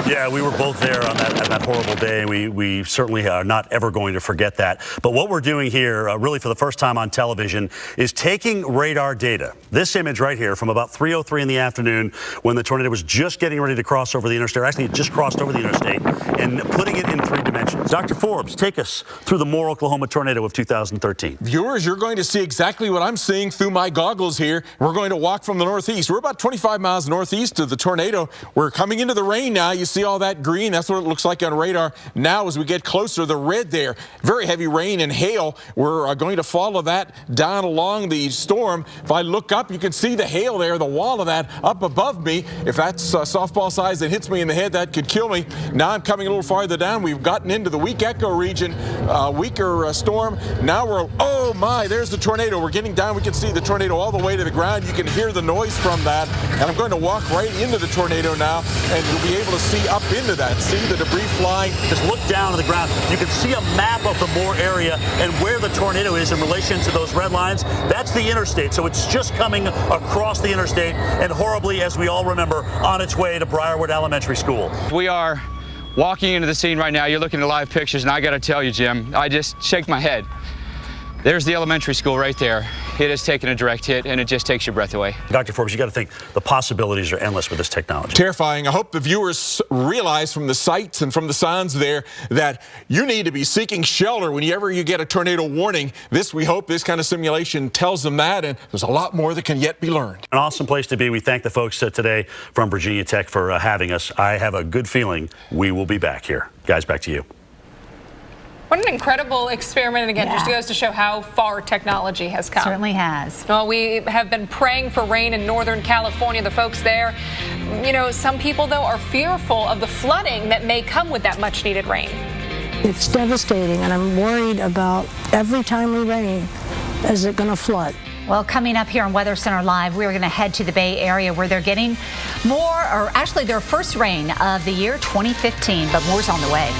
Yeah, we were both there on that horrible day, and we certainly are not ever going to forget that. But what we're doing here, really for the first time on television, is taking radar data. This image right here from about 3:03 in the afternoon when the tornado was just getting ready to cross over the interstate, actually it just crossed over the interstate, and putting it in 3 dimensions. Dr. Forbes, take us through the Moore, Oklahoma tornado of 2013. Viewers, you're going to see exactly what I'm seeing through my goggles here. We're going to walk from the northeast. We're about 25 miles northeast of the tornado. We're coming into the rain now. You see all that green? That's what it looks like on radar. Now as we get closer, the red there, very heavy rain and hail. We're going to follow that down along the storm. If I look up, you can see the hail there, the wall of that up above me. If that's softball size that hits me in the head, that could kill me. Now I'm coming a little farther down. We've gotten into the weak echo region, weaker storm. Now we're, oh my, there's the tornado. We're getting down. We can see the tornado all the way to the ground. You can hear the noise from that. And I'm going to walk right into the tornado now, and you'll be able to see up into that. See the debris flying. Just look down on the ground. You can see a map of the Moore area and where the tornado is in relation to those red lines. That's the interstate. So it's just coming across the interstate and horribly, as we all remember, on its way to Briarwood Elementary School. We are walking into the scene right now. You're looking at live pictures, and I got to tell you, Jim, I just shake my head. There's the elementary school right there. It has taken a direct hit, and it just takes your breath away. Dr. Forbes, you got to think the possibilities are endless with this technology. Terrifying. I hope the viewers realize from the sights and from the sounds there that you need to be seeking shelter whenever you get a tornado warning. We hope this kind of simulation tells them that, and there's a lot more that can yet be learned. An awesome place to be. We thank the folks today from Virginia Tech for having us. I have a good feeling we will be back here. Guys, back to you. What an incredible experiment, and again, just goes to show how far technology has come. Certainly has. Well, we have been praying for rain in Northern California. The folks there, you know, some people, though, are fearful of the flooding that may come with that much-needed rain. It's devastating, and I'm worried about every time we rain, is it going to flood? Well, coming up here on Weather Center Live, we're going to head to the Bay Area where they're getting more, or actually their first rain of the year 2015, but more's on the way.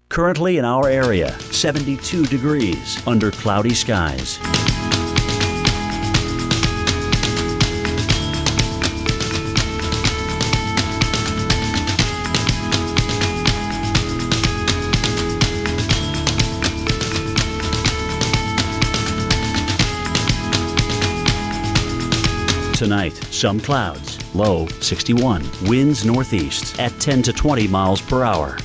Currently in our area, 72 degrees under cloudy skies. Tonight, some clouds, low 61, winds northeast at 10 to 20 miles per hour.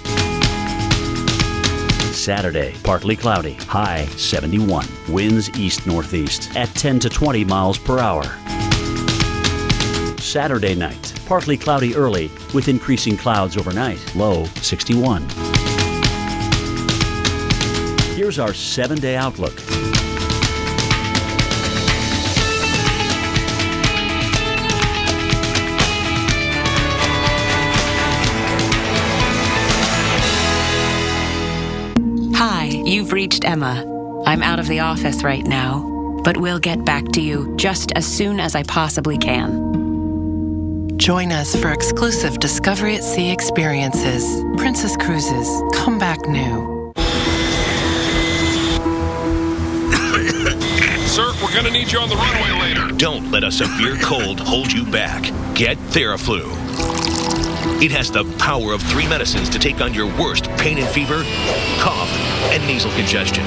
Saturday, partly cloudy, high 71, winds east-northeast at 10 to 20 miles per hour. Saturday night, partly cloudy early with increasing clouds overnight, low 61. Here's our 7-day outlook. Hi, you've reached Emma. I'm out of the office right now, but we'll get back to you just as soon as I possibly can. Join us for exclusive Discovery at Sea experiences. Princess Cruises, come back new. Sir, we're gonna need you on the runway later. Don't let a severe cold hold you back. Get Theraflu. It has the power of 3 medicines to take on your worst pain and fever, cough, and nasal congestion.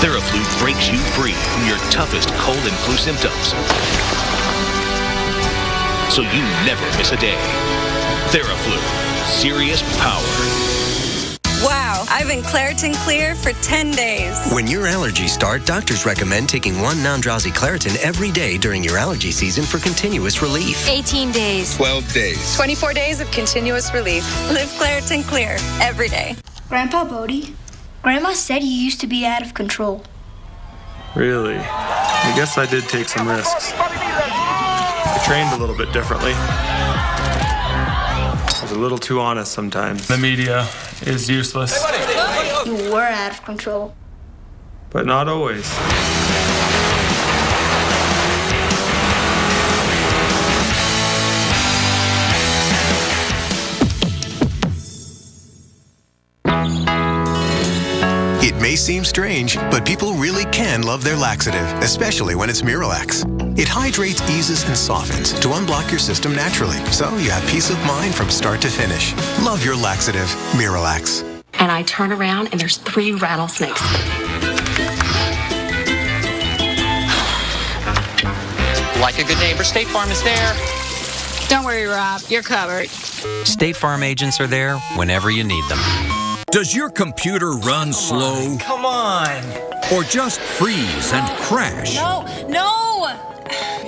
Theraflu breaks you free from your toughest cold and flu symptoms, so you never miss a day. Theraflu, serious power. Wow, I've been Claritin Clear for 10 days. When your allergies start, doctors recommend taking 1 non-drowsy Claritin every day during your allergy season for continuous relief. 18 days. 12 days. 24 days of continuous relief. Live Claritin Clear every day. Grandpa Bodie, Grandma said you used to be out of control. Really? I guess I did take some risks. I trained a little bit differently. I was a little too honest sometimes. The media is useless. You were out of control. But not always. It may seem strange, but people really can love their laxative, especially when it's Miralax. It hydrates, eases, and softens to unblock your system naturally, so you have peace of mind from start to finish. Love your laxative, Miralax. And I turn around and there's 3 rattlesnakes. Like a good neighbor, State Farm is there. Don't worry, Rob, you're covered. State Farm agents are there whenever you need them. Does your computer run slow? Come on. Or just freeze and crash? No!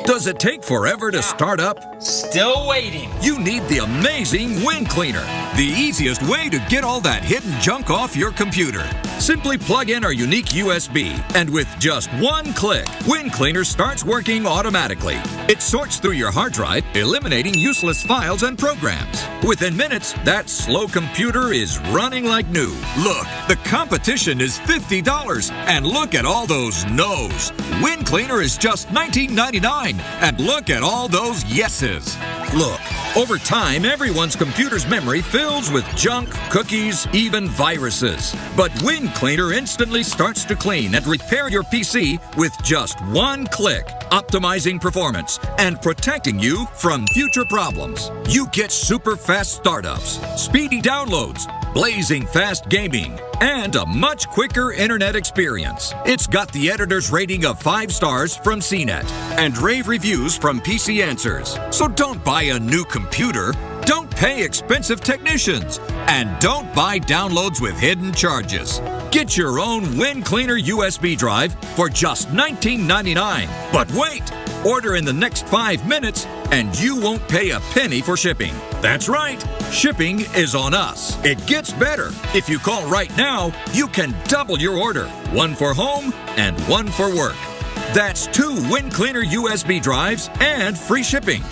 Does it take forever to start up? Still waiting. You need the amazing Win Cleaner, the easiest way to get all that hidden junk off your computer. Simply plug in our unique USB, and with just 1 click, Win Cleaner starts working automatically. It sorts through your hard drive, eliminating useless files and programs. Within minutes, that slow computer is running like new. Look, the competition is $50, and look at all those no's. Win Cleaner is just $19.99, and look at all those yeses. Look, over time, everyone's computer's memory fills with junk, cookies, even viruses. But Win Cleaner instantly starts to clean and repair your PC with just 1 click, optimizing performance and protecting you from future problems. You get super fast startups, speedy downloads, blazing fast gaming, and a much quicker internet experience. It's got the editor's rating of 5 stars from CNET and rave reviews from PC Answers. So don't buy a new computer, don't pay expensive technicians, and don't buy downloads with hidden charges. Get your own Win Cleaner USB drive for just $19.99. But wait! Order in the next 5 minutes and you won't pay a penny for shipping. That's right, shipping is on us. It gets better. If you call right now, you can double your order, 1 for home and 1 for work. That's 2 Wind Cleaner USB drives and free shipping.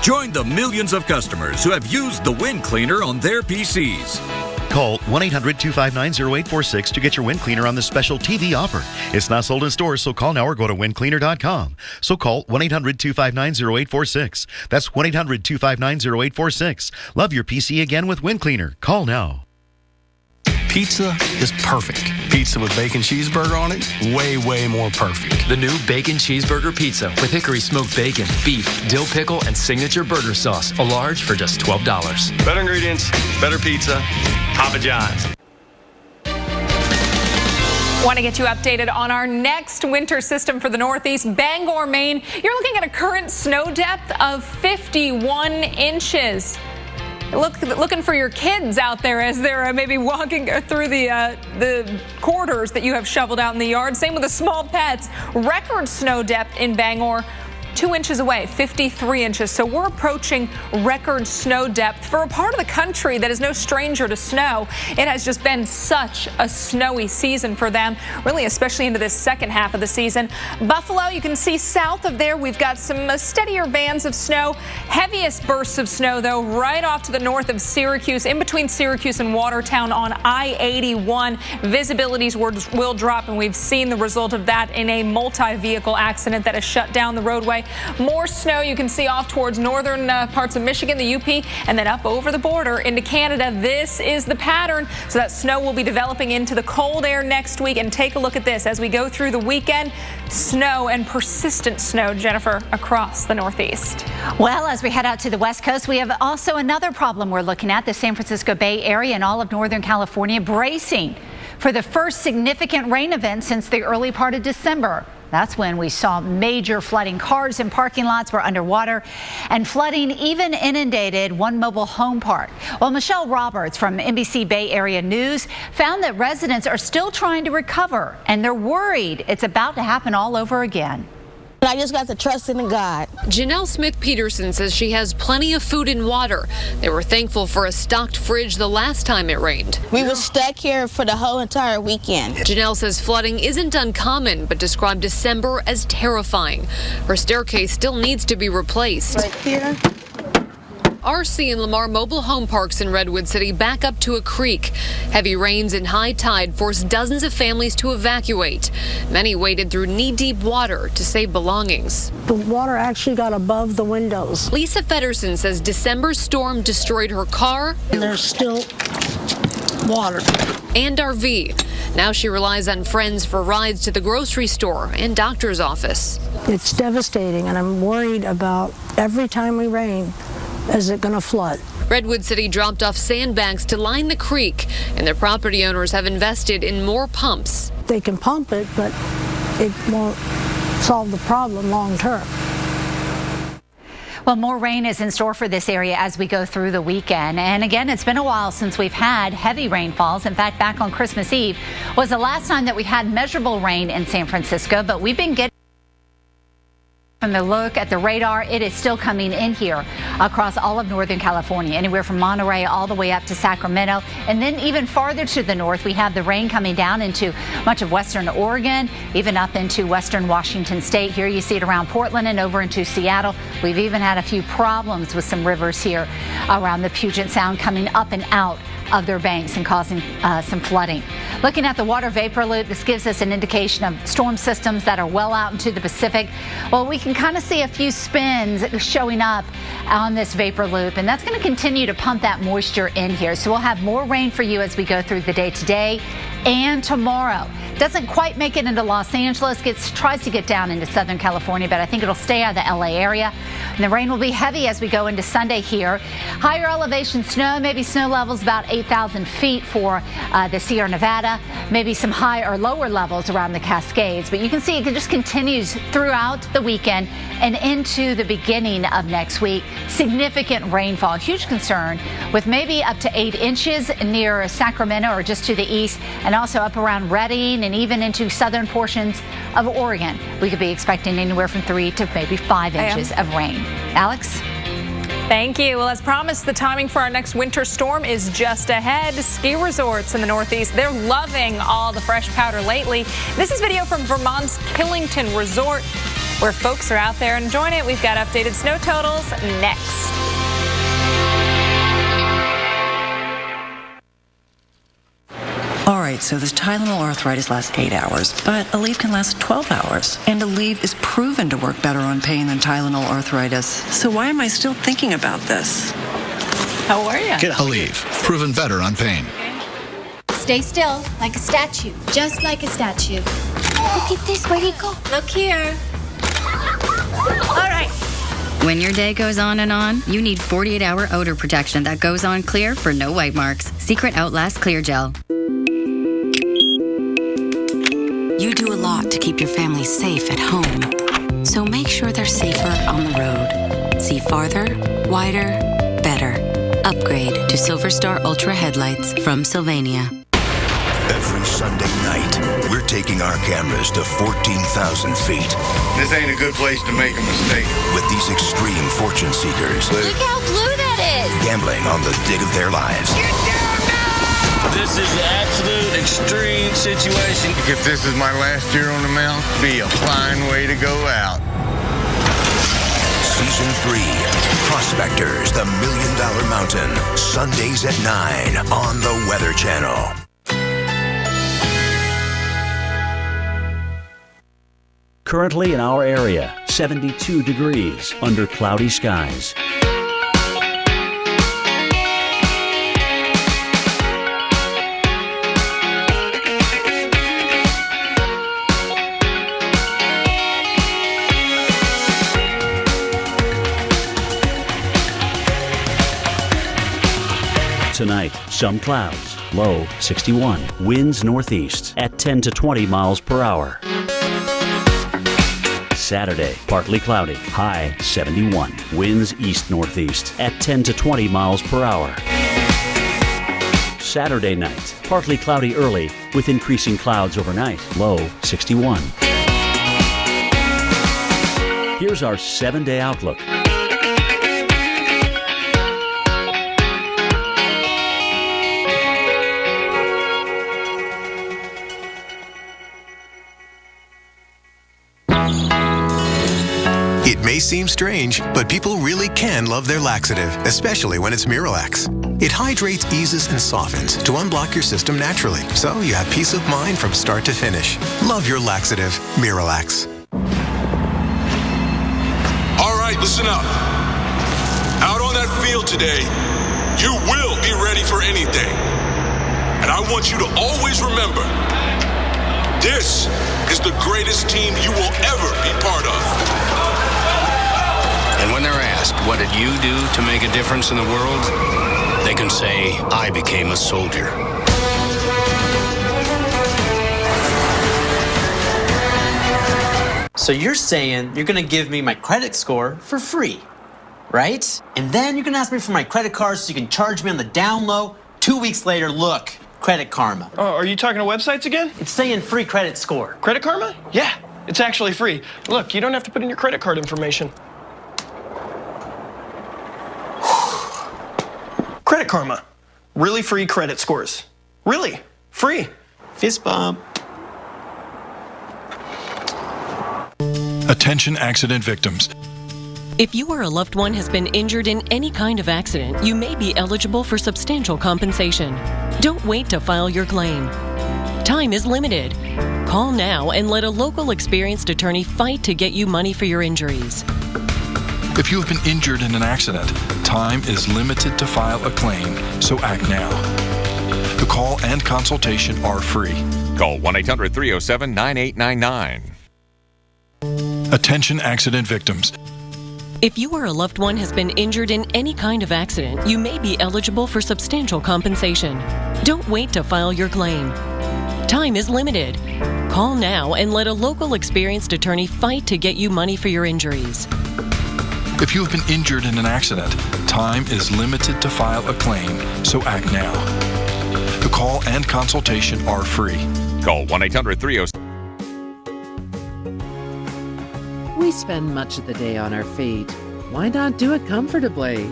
Join the millions of customers who have used the Wind Cleaner on their PCs. Call 1-800-259-0846 to get your Wind Cleaner on this special TV offer. It's not sold in stores, so call now or go to windcleaner.com. So call 1-800-259-0846. That's 1-800-259-0846. Love your PC again with Wind Cleaner. Call now. Pizza is perfect. Pizza with bacon cheeseburger on it, way, way more perfect. The new Bacon Cheeseburger Pizza with hickory smoked bacon, beef, dill pickle, and signature burger sauce. A large for just $12. Better ingredients, better pizza, Papa John's. Want to get you updated on our next winter system for the Northeast, Bangor, Maine. You're looking at a current snow depth of 51 inches. Looking for your kids out there as they're maybe walking through the corridors that you have shoveled out in the yard. Same with the small pets. Record snow depth in Bangor, 2 inches away, 53 inches. So we're approaching record snow depth for a part of the country that is no stranger to snow. It has just been such a snowy season for them, really, especially into this second half of the season. Buffalo, you can see south of there, we've got some steadier bands of snow. Heaviest bursts of snow, though, right off to the north of Syracuse, in between Syracuse and Watertown on I-81. Visibilities will drop, and we've seen the result of that in a multi-vehicle accident that has shut down the roadway. More snow you can see off towards northern parts of Michigan, the UP, and then up over the border into Canada. This is the pattern. So that snow will be developing into the cold air next week. And take a look at this as we go through the weekend. Snow and persistent snow, Jennifer, across the Northeast. Well, as we head out to the West Coast, we have also another problem we're looking at. The San Francisco Bay Area and all of Northern California bracing for the first significant rain event since the early part of December. That's when we saw major flooding. Cars and parking lots were underwater, and flooding even inundated one mobile home park. Well, Michelle Roberts from NBC Bay Area News found that residents are still trying to recover, and they're worried it's about to happen all over again. I just got to trust in God. Janelle Smith-Peterson says she has plenty of food and water. They were thankful for a stocked fridge the last time it rained. We were stuck here for the whole entire weekend. Janelle says flooding isn't uncommon, but described December as terrifying. Her staircase still needs to be replaced. Right here. RC and Lamar mobile home parks in Redwood City back up to a creek. Heavy rains and high tide forced dozens of families to evacuate. Many waded through knee-deep water to save belongings. The water actually got above the windows. Lisa Feddersen says December's storm destroyed her car. And there's still water. And RV. Now she relies on friends for rides to the grocery store and doctor's office. It's devastating, and I'm worried about every time we rain. Is it going to flood? Redwood City dropped off sandbags to line the creek, and their property owners have invested in more pumps. They can pump it, but it won't solve the problem long term. Well, more rain is in store for this area as we go through the weekend. And again, it's been a while since we've had heavy rainfalls. In fact, back on Christmas Eve was the last time that we had measurable rain in San Francisco, but we've been getting from the look at the radar, it is still coming in here across all of Northern California, anywhere from Monterey all the way up to Sacramento. And then even farther to the north, we have the rain coming down into much of western Oregon, even up into western Washington state. Here you see it around Portland and over into Seattle. We've even had a few problems with some rivers here around the Puget Sound coming up and out of their banks and causing some flooding. Looking at the water vapor loop, this gives us an indication of storm systems that are well out into the Pacific. Well, we can kind of see a few spins showing up on this vapor loop, and that's going to continue to pump that moisture in here. So we'll have more rain for you as we go through the day today and tomorrow. Doesn't quite make it into Los Angeles, tries to get down into Southern California, but I think it'll stay out of the LA area. And the rain will be heavy as we go into Sunday here. Higher elevation snow, maybe snow levels about 8,000 feet for the Sierra Nevada, maybe some high or lower levels around the Cascades. But you can see it just continues throughout the weekend and into the beginning of next week. Significant rainfall, huge concern with maybe up to 8 inches near Sacramento or just to the east, and also up around Redding and even into southern portions of Oregon. We could be expecting anywhere from 3 to maybe 5 inches of rain. Alex? Thank you. Well, as promised, the timing for our next winter storm is just ahead. Ski resorts in the Northeast, they're loving all the fresh powder lately. This is video from Vermont's Killington Resort, where folks are out there enjoying it. We've got updated snow totals next. All right, so this Tylenol arthritis lasts 8 hours, but Aleve can last 12 hours. And Aleve is proven to work better on pain than Tylenol arthritis. So why am I still thinking about this? How are you? Get Aleve, proven better on pain. Stay still, like a statue, just like a statue. Look at this, where'd he go? Look here. All right. When your day goes on and on, you need 48-hour odor protection that goes on clear for no white marks. Secret Outlast Clear Gel. You do a lot to keep your family safe at home. So make sure they're safer on the road. See farther, wider, better. Upgrade to Silver Star Ultra headlights from Sylvania. Every Sunday night, we're taking our cameras to 14,000 feet. This ain't a good place to make a mistake. With these extreme fortune seekers. Look how blue that is! Gambling on the dig of their lives. Get down now! This is an absolute extreme situation. If this is my last year on the mountain, be a fine way to go out. Season 3, Prospectors, the $1 Million Mountain. Sundays at 9 on the Weather Channel. Currently in our area, 72 degrees under cloudy skies. Tonight, some clouds, low 61, winds northeast at 10 to 20 miles per hour. Saturday, partly cloudy, high 71, winds east-northeast at 10 to 20 miles per hour. Saturday night, partly cloudy early with increasing clouds overnight, low 61. Here's our 7-day outlook. It may seem strange, but people really can love their laxative, especially when it's Miralax. It hydrates, eases, and softens to unblock your system naturally, so you have peace of mind from start to finish. Love your laxative, Miralax. All right, listen up. Out on that field today, you will be ready for anything. And I want you to always remember, this is the greatest team you will ever be part of. And when they're asked, what did you do to make a difference in the world? They can say, I became a soldier. So you're saying you're gonna give me my credit score for free, right? And then you're gonna ask me for my credit card so you can charge me on the down low. 2 weeks later, look, Credit Karma. Oh, are you talking to websites again? It's saying free credit score. Credit Karma? Yeah, it's actually free. Look, you don't have to put in your credit card information. Credit Karma. Really free credit scores. Really free. Fist bump. Attention accident victims. If you or a loved one has been injured in any kind of accident, you may be eligible for substantial compensation. Don't wait to file your claim. Time is limited. Call now and let a local experienced attorney fight to get you money for your injuries. If you have been injured in an accident, time is limited to file a claim, so act now. The call and consultation are free. Call 1-800-307-9899. Attention accident victims. If you or a loved one has been injured in any kind of accident, you may be eligible for substantial compensation. Don't wait to file your claim. Time is limited. Call now and let a local experienced attorney fight to get you money for your injuries. If you have been injured in an accident, time is limited to file a claim, so act now. The call and consultation are free. Call 1-800-307. We spend much of the day on our feet. why not do it comfortably?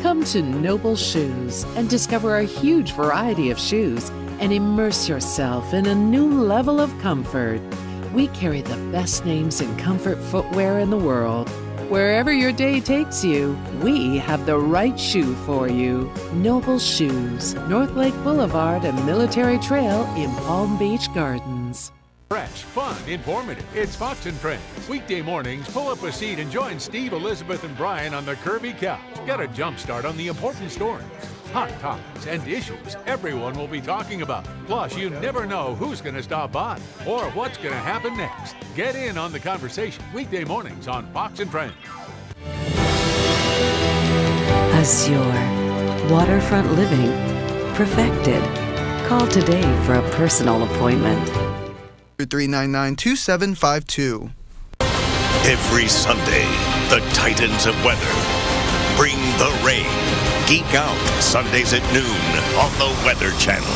Come to Noble Shoes and discover a huge variety of shoes and immerse yourself in a new level of comfort. We carry the best names in comfort footwear in the world. Wherever your day takes you, we have the right shoe for you. Noble Shoes, North Lake Boulevard and Military Trail in Palm Beach Gardens. Fresh, fun, informative. It's Fox and Friends. Weekday mornings, pull up a seat and join Steve, Elizabeth, and Brian on the Kirby couch. Get a jump start on the important stories, hot topics, and issues everyone will be talking about. Plus, you never know who's going to stop by or what's going to happen next. Get in on the conversation weekday mornings on Fox and Friends. Azure. Waterfront living. Perfected. Call today for a personal appointment. 399-2752. Every Sunday, the Titans of weather bring the rain. Geek Out, Sundays at noon on the Weather Channel.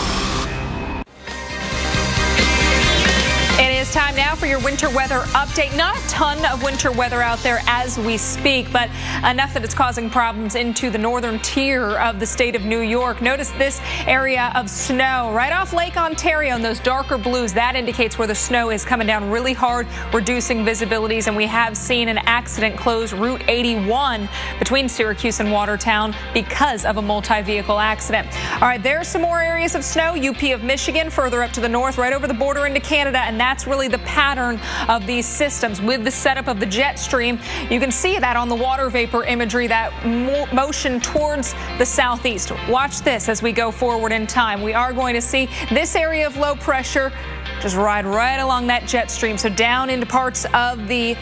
It is time now for your winter weather update. Not a ton of winter weather out there as we speak, but enough that it's causing problems into the northern tier of the state of New York. Notice this area of snow right off Lake Ontario in those darker blues. That indicates where the snow is coming down really hard, reducing visibilities. And we have seen an accident close Route 81 between Syracuse and Watertown because of a multi-vehicle accident. All right, there's some more areas of snow. UP of Michigan, further up to the north, right over the border into Canada, and that's really the pattern of these systems. With the setup of the jet stream, you can see that on the water vapor imagery, that motion towards the southeast. Watch this as we go forward in time. We are going to see this area of low pressure just ride right along that jet stream, so down into parts of the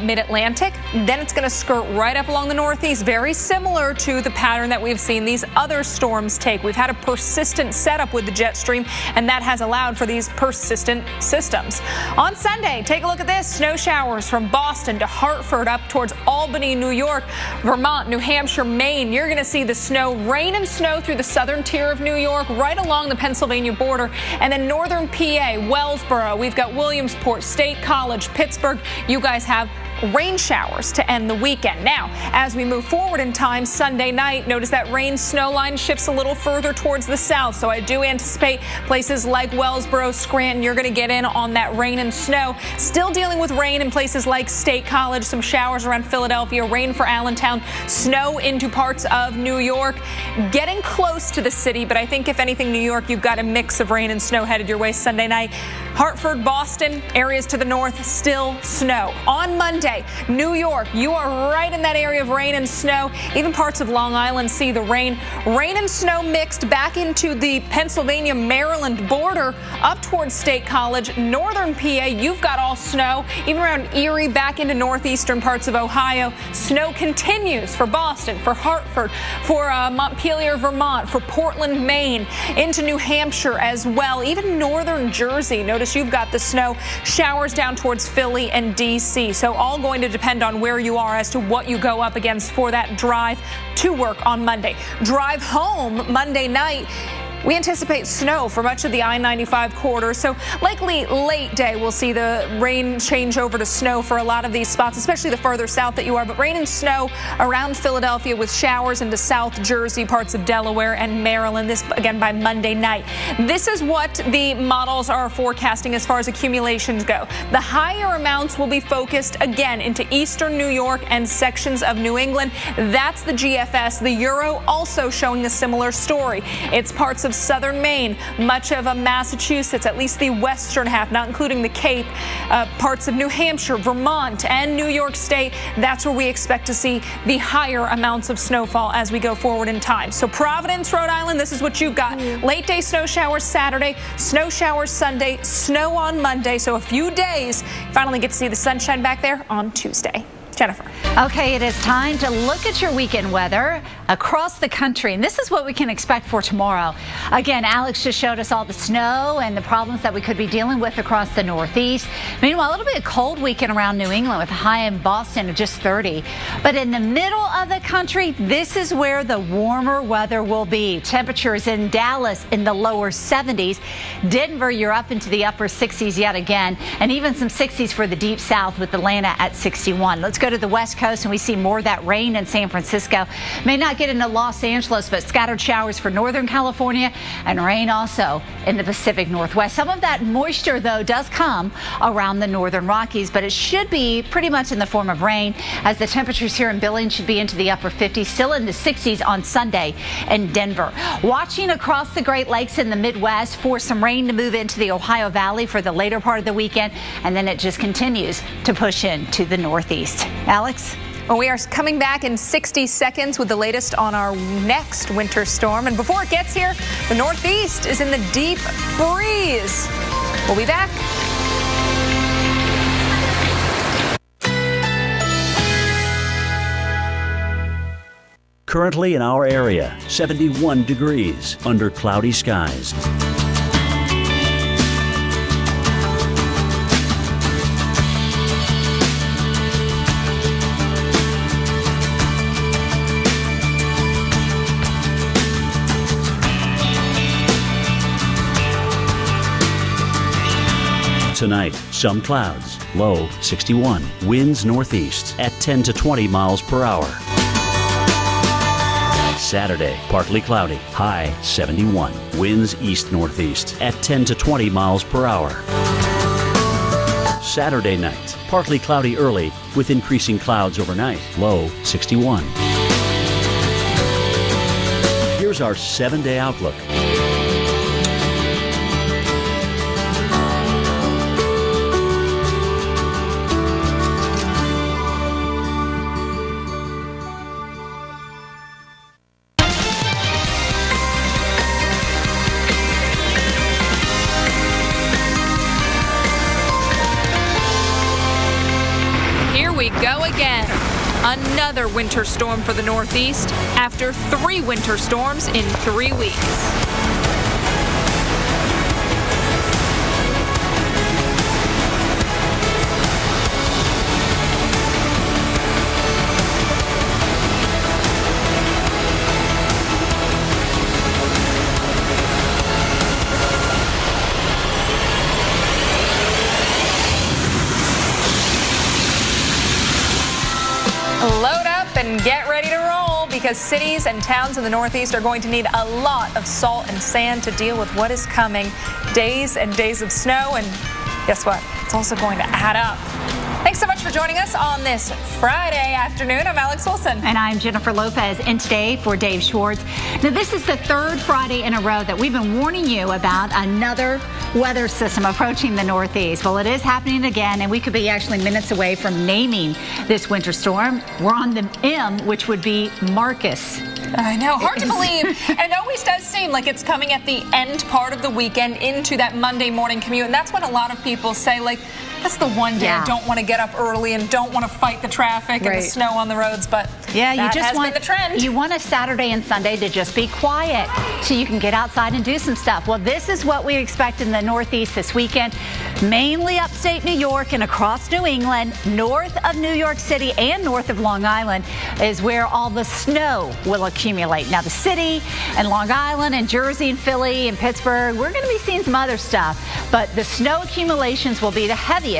mid-Atlantic. Then it's going to skirt right up along the northeast, very similar to the pattern that we've seen these other storms take. We've had a persistent setup with the jet stream, and that has allowed for these persistent systems. On Sunday, take a look at this. Snow showers from Boston to Hartford up towards Albany, New York, Vermont, New Hampshire, Maine. You're going to see the snow, rain and snow through the southern tier of New York, right along the Pennsylvania border, and then northern PA, Wellsboro. We've got Williamsport, State College, Pittsburgh. You guys have rain showers to end the weekend. Now, as we move forward in time, Sunday night, notice that rain snow line shifts a little further towards the south. So I do anticipate places like Wellsboro, Scranton, you're going to get in on that rain and snow. Still dealing with rain in places like State College, some showers around Philadelphia, rain for Allentown, snow into parts of New York. Getting close to the city, but I think if anything, New York, you've got a mix of rain and snow headed your way Sunday night. Hartford, Boston, areas to the north, still snow. On Monday, New York, you are right in that area of rain and snow. Even parts of Long Island see the rain. Rain and snow mixed back into the Pennsylvania-Maryland border up towards State College. Northern PA, you've got all snow. Even around Erie, back into northeastern parts of Ohio. Snow continues for Boston, for Hartford, for Montpelier, Vermont, for Portland, Maine, into New Hampshire as well. Even northern Jersey. Notice you've got the snow. Showers down towards Philly and D.C. So all going to depend on where you are as to what you go up against for that drive to work on Monday. Drive home Monday night. We anticipate snow for much of the I-95 corridor, so likely late day we'll see the rain change over to snow for a lot of these spots, especially the further south that you are, but rain and snow around Philadelphia with showers into South Jersey, parts of Delaware and Maryland, this again by Monday night. This is what the models are forecasting as far as accumulations go. The higher amounts will be focused again into eastern New York and sections of New England. That's the GFS. The Euro also showing a similar story. It's parts of southern Maine, much of Massachusetts, at least the western half, not including the Cape, parts of New Hampshire, Vermont, and New York State. That's where we expect to see the higher amounts of snowfall as we go forward in time. So Providence, Rhode Island, this is what you've got. Late day snow showers Saturday, snow showers Sunday, snow on Monday. So a few days, finally get to see the sunshine back there on Tuesday. Jennifer. Okay, it is time to look at your weekend weather. across the country. And this is what we can expect for tomorrow. Again, Alex just showed us all the snow and the problems that we could be dealing with across the Northeast. Meanwhile, a little bit of cold weekend around New England with a high in Boston of just 30. But in the middle of the country, this is where the warmer weather will be. Temperatures in Dallas in the lower 70s. Denver, you're up into the upper 60s yet again. And even some 60s for the deep south with Atlanta at 61. Let's go to the West Coast and we see more of that rain in San Francisco. May not get into Los Angeles, but scattered showers for Northern California and rain also in the Pacific Northwest. Some of that moisture, though, does come around the northern Rockies, but it should be pretty much in the form of rain, as the temperatures here in Billings should be into the upper 50s, still in the 60s on Sunday in Denver. Watching across the Great Lakes in the Midwest for some rain to move into the Ohio Valley for the later part of the weekend, and then it just continues to push into the Northeast. Alex? Well, we are coming back in 60 seconds with the latest on our next winter storm. And before it gets here, the Northeast is in the deep freeze. We'll be back. Currently in our area, 71 degrees under cloudy skies. Tonight, some clouds, low 61, winds northeast at 10 to 20 miles per hour. Saturday, partly cloudy, high 71, winds east-northeast at 10 to 20 miles per hour. Saturday night, partly cloudy early with increasing clouds overnight, low 61. Here's our 7-day outlook. Another winter storm for the Northeast after 3 winter storms in 3 weeks. Load up and get ready to roll, because cities and towns in the Northeast are going to need a lot of salt and sand to deal with what is coming. Days and days of snow, and guess what? It's also going to add up. Thanks so much for joining us on this Friday afternoon. I'm Alex Wilson. And I'm Jennifer Lopez. And today for Dave Schwartz. Now, this is the 3rd Friday in a row that we've been warning you about another weather system approaching the Northeast. Well, it is happening again, and we could be actually minutes away from naming this winter storm. We're on the M, which would be Marcus. I know, hard to believe. And it always does seem like it's coming at the end part of the weekend into that Monday morning commute. And that's when a lot of people say, like, that's the one day I don't want to get up early and don't want to fight the traffic and the snow on the roads. But yeah, that you just has want been the trend. You want a Saturday and Sunday to just be quiet so you can get outside and do some stuff. Well, this is what we expect in the Northeast this weekend. Mainly upstate New York and across New England, north of New York City and north of Long Island is where all the snow will accumulate. Now, the city and Long Island and Jersey and Philly and Pittsburgh, we're going to be seeing some other stuff, but the snow accumulations will be the heaviest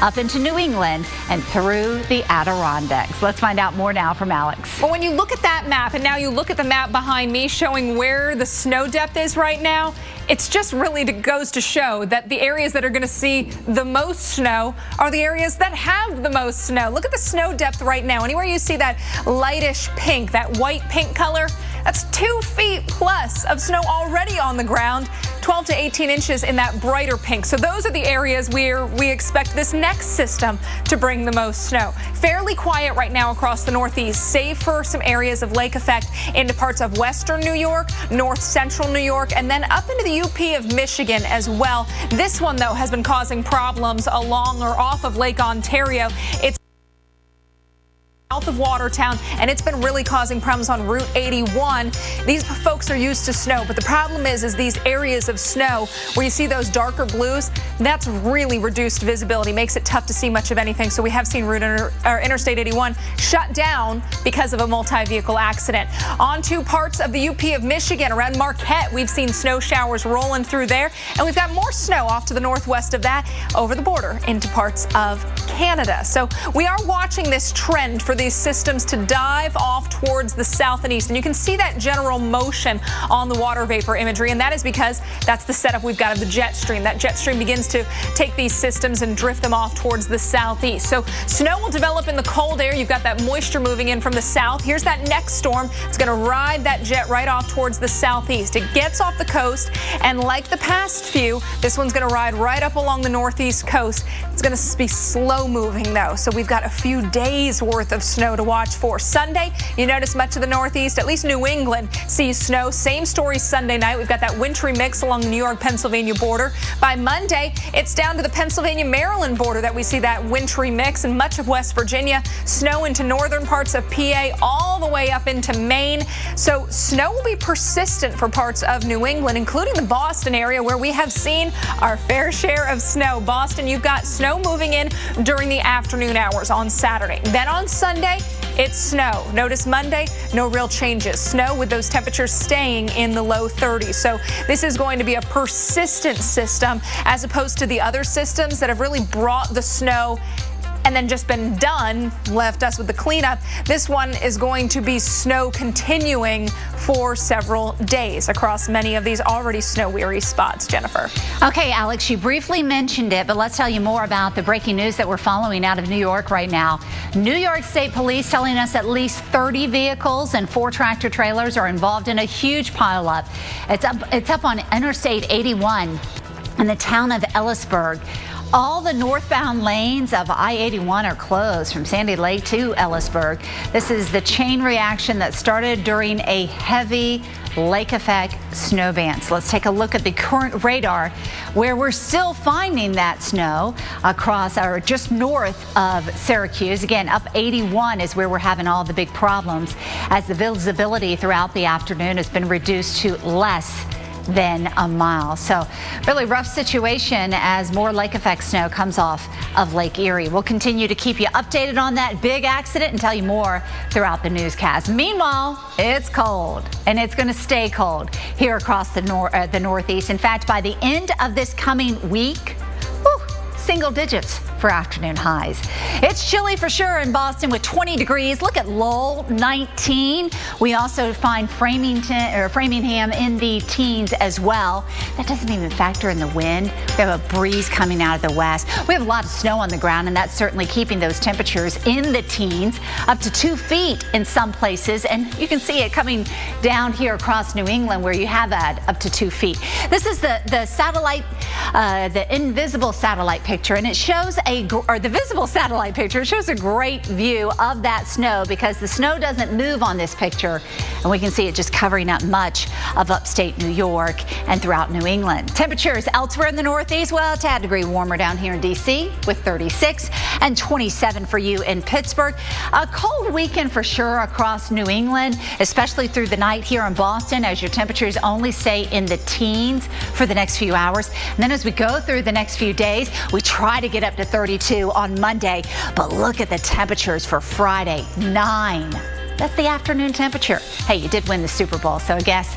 up into New England and through the Adirondacks. Let's find out more now from Alex. Well, when you look at that map, and now you look at the map behind me showing where the snow depth is right now, it's just really goes to show that the areas that are going to see the most snow are the areas that have the most snow. Look at the snow depth right now. Anywhere you see that lightish pink, that white pink color, that's 2 feet plus of snow already on the ground, 12 to 18 inches in that brighter pink. So those are the areas where we expect this next system to bring the most snow. Fairly quiet right now across the Northeast, save for some areas of lake effect into parts of western New York, north central New York, and then up into the UP of Michigan as well. This one, though, has been causing problems along or off of Lake Ontario. It's south of Watertown, and it's been really causing problems on Route 81. These folks are used to snow, but the problem is these areas of snow where you see those darker blues, that's really reduced visibility, makes it tough to see much of anything. So we have seen Interstate 81 shut down because of a multi-vehicle accident. On to parts of the UP of Michigan. Around Marquette, we've seen snow showers rolling through there, and we've got more snow off to the northwest of that over the border into parts of Canada. So we are watching this trend for these systems to dive off towards the south and east, and you can see that general motion on the water vapor imagery, and that is because that's the setup we've got of the jet stream. That jet stream begins to take these systems and drift them off towards the southeast. So snow will develop in the cold air. You've got that moisture moving in from the south. Here's that next storm. It's going to ride that jet right off towards the southeast. It gets off the coast, and like the past few, this one's going to ride right up along the northeast coast. It's going to be slow moving though, so we've got a few days worth of snow to watch for. Sunday, you notice much of the northeast, at least New England, sees snow. Same story Sunday night. We've got that wintry mix along the New York-Pennsylvania border. By Monday, it's down to the Pennsylvania-Maryland border that we see that wintry mix, and much of West Virginia. Snow into northern parts of PA all the way up into Maine. So snow will be persistent for parts of New England, including the Boston area where we have seen our fair share of snow. Boston, you've got snow moving in during the afternoon hours on Saturday. Then on Sunday, it's snow. Notice Monday, no real changes. Snow with those temperatures staying in the low 30s. So this is going to be a persistent system as opposed to the other systems that have really brought the snow and then just been done, left us with the cleanup. This one is going to be snow continuing for several days across many of these already snow-weary spots. Jennifer. Okay, Alex, you briefly mentioned it, but let's tell you more about the breaking news that we're following out of New York right now. New York State Police telling us at least 30 vehicles and 4 tractor trailers are involved in a huge pileup. It's up on Interstate 81 in the town of Ellisburg. All the northbound lanes of I-81 are closed from Sandy Lake to Ellisburg. This is the chain reaction that started during a heavy lake effect snow event. So let's take a look at the current radar where we're still finding that snow across or just north of Syracuse. Again, up 81 is where we're having all the big problems as the visibility throughout the afternoon has been reduced to less than a mile. So really rough situation as more lake effect snow comes off of Lake Erie. We'll continue to keep you updated on that big accident and tell you more throughout the newscast. Meanwhile, it's cold and it's going to stay cold here across the Northeast. In fact, by the end of this coming week, single digits for afternoon highs. It's chilly for sure in Boston with 20 degrees. Look at Lowell, 19. We also find Framingham in the teens as well. That doesn't even factor in the wind. We have a breeze coming out of the west. We have a lot of snow on the ground, and that's certainly keeping those temperatures in the teens, up to 2 feet in some places. And you can see it coming down here across New England where you have that up to 2 feet. This is the satellite, the invisible satellite picture, and it shows the visible satellite picture. It shows a great view of that snow because the snow doesn't move on this picture, and we can see it just covering up much of upstate New York and throughout New England. Temperatures elsewhere in the Northeast, well, a tad degree warmer down here in D.C. with 36 and 27 for you in Pittsburgh. A cold weekend for sure across New England, especially through the night here in Boston as your temperatures only stay in the teens for the next few hours. And then as we go through the next few days, we try to get up to 32 on Monday, but look at the temperatures for Friday, 9. That's the afternoon temperature. Hey, you did win the Super Bowl, so I guess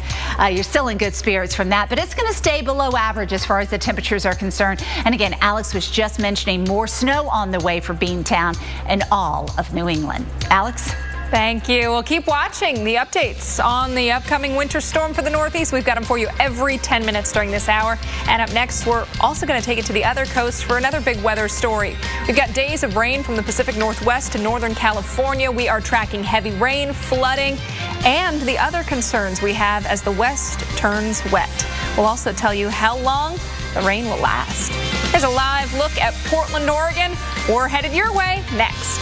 you're still in good spirits from that, but it's going to stay below average as far as the temperatures are concerned. And again, Alex was just mentioning more snow on the way for Beantown and all of New England. Alex? Thank you. We'll keep watching the updates on the upcoming winter storm for the Northeast. We've got them for you every 10 minutes during this hour. And up next, we're also going to take it to the other coast for another big weather story. We've got days of rain from the Pacific Northwest to Northern California. We are tracking heavy rain, flooding, and the other concerns we have as the West turns wet. We'll also tell you how long the rain will last. Here's a live look at Portland, Oregon. We're headed your way next.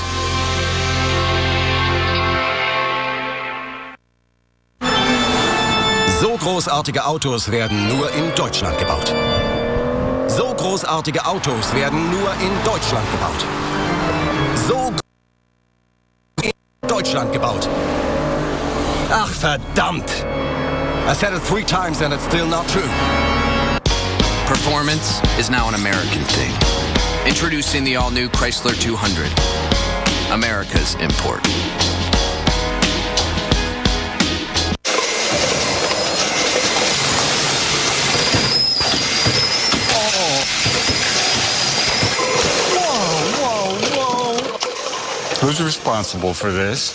So großartige Autos werden nur in Deutschland gebaut. So großartige Autos werden nur in Deutschland gebaut. So Deutschland gebaut. Ach, verdammt. I said it 3 times and it's still not true. Performance is now an American thing. Introducing the all-new Chrysler 200. America's import. Who's responsible for this?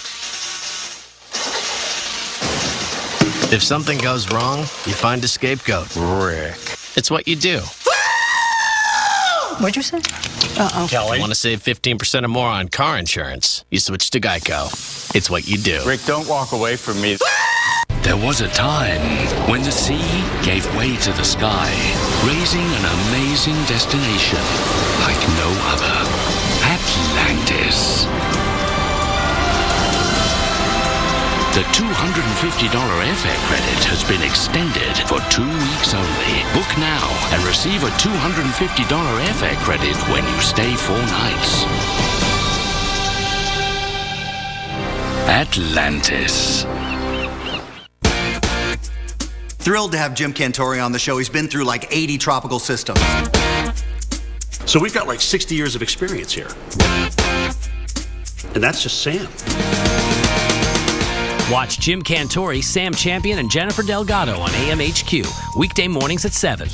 If something goes wrong, you find a scapegoat. Rick. It's what you do. What'd you say? Kelly. Want to save 15% or more on car insurance? You switch to Geico. It's what you do. Rick, don't walk away from me. There was a time when the sea gave way to the sky, raising an amazing destination like no other. Atlantis. The $250 airfare credit has been extended for 2 weeks only. Book now and receive a $250 airfare credit when you stay 4 nights. Atlantis. Thrilled to have Jim Cantore on the show. He's been through like 80 tropical systems. So we've got like 60 years of experience here. And that's just Sam. Watch Jim Cantore, Sam Champion, and Jennifer Delgado on AMHQ, weekday mornings at 7.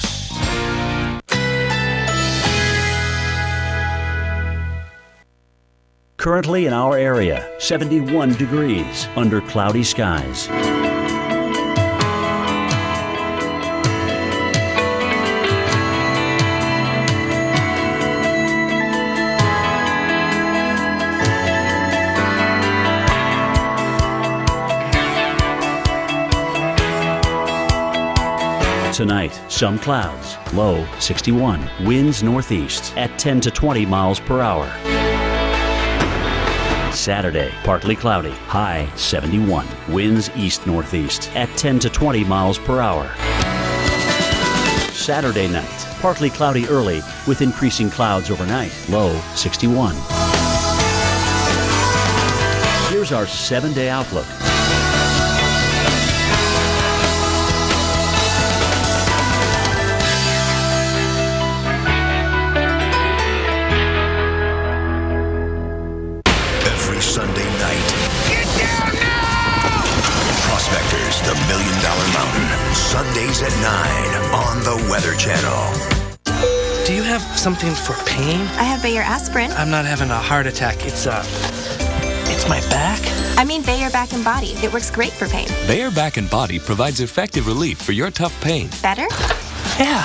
Currently in our area, 71 degrees under cloudy skies. Tonight, some clouds, low 61, winds northeast at 10 to 20 miles per hour. Saturday, partly cloudy, high 71, winds east-northeast at 10 to 20 miles per hour. Saturday night, partly cloudy early with increasing clouds overnight, low 61. Here's our 7-day outlook. Sunday night. Get down now! Prospectors, the $1 Million Mountain. Sundays at 9 on the Weather Channel. Do you have something for pain? I have Bayer aspirin. I'm not having a heart attack. It's my back. I mean Bayer Back and Body. It works great for pain. Bayer Back and Body provides effective relief for your tough pain. Better? Yeah.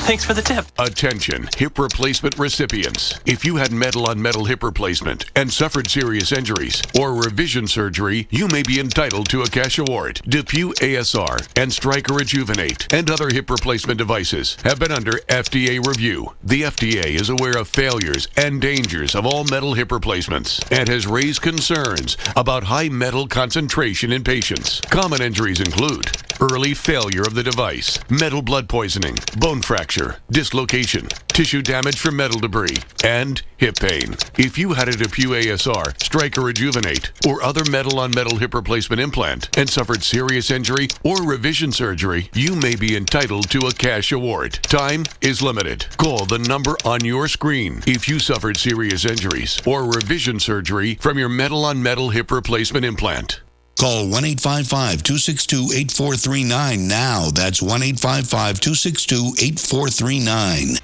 Thanks for the tip. Attention, hip replacement recipients. If you had metal-on-metal hip replacement and suffered serious injuries or revision surgery, you may be entitled to a cash award. DePuy ASR and Stryker Rejuvenate and other hip replacement devices have been under FDA review. The FDA is aware of failures and dangers of all metal hip replacements and has raised concerns about high metal concentration in patients. Common injuries include early failure of the device, metal blood poisoning, bone fracture, dislocation, tissue damage from metal debris, and hip pain. If you had a DePuy ASR, Stryker Rejuvenate, or other metal-on-metal hip replacement implant and suffered serious injury or revision surgery, you may be entitled to a cash award. Time is limited. Call the number on your screen if you suffered serious injuries or revision surgery from your metal-on-metal hip replacement implant. Call 1-855-262-8439 now. That's 1-855-262-8439.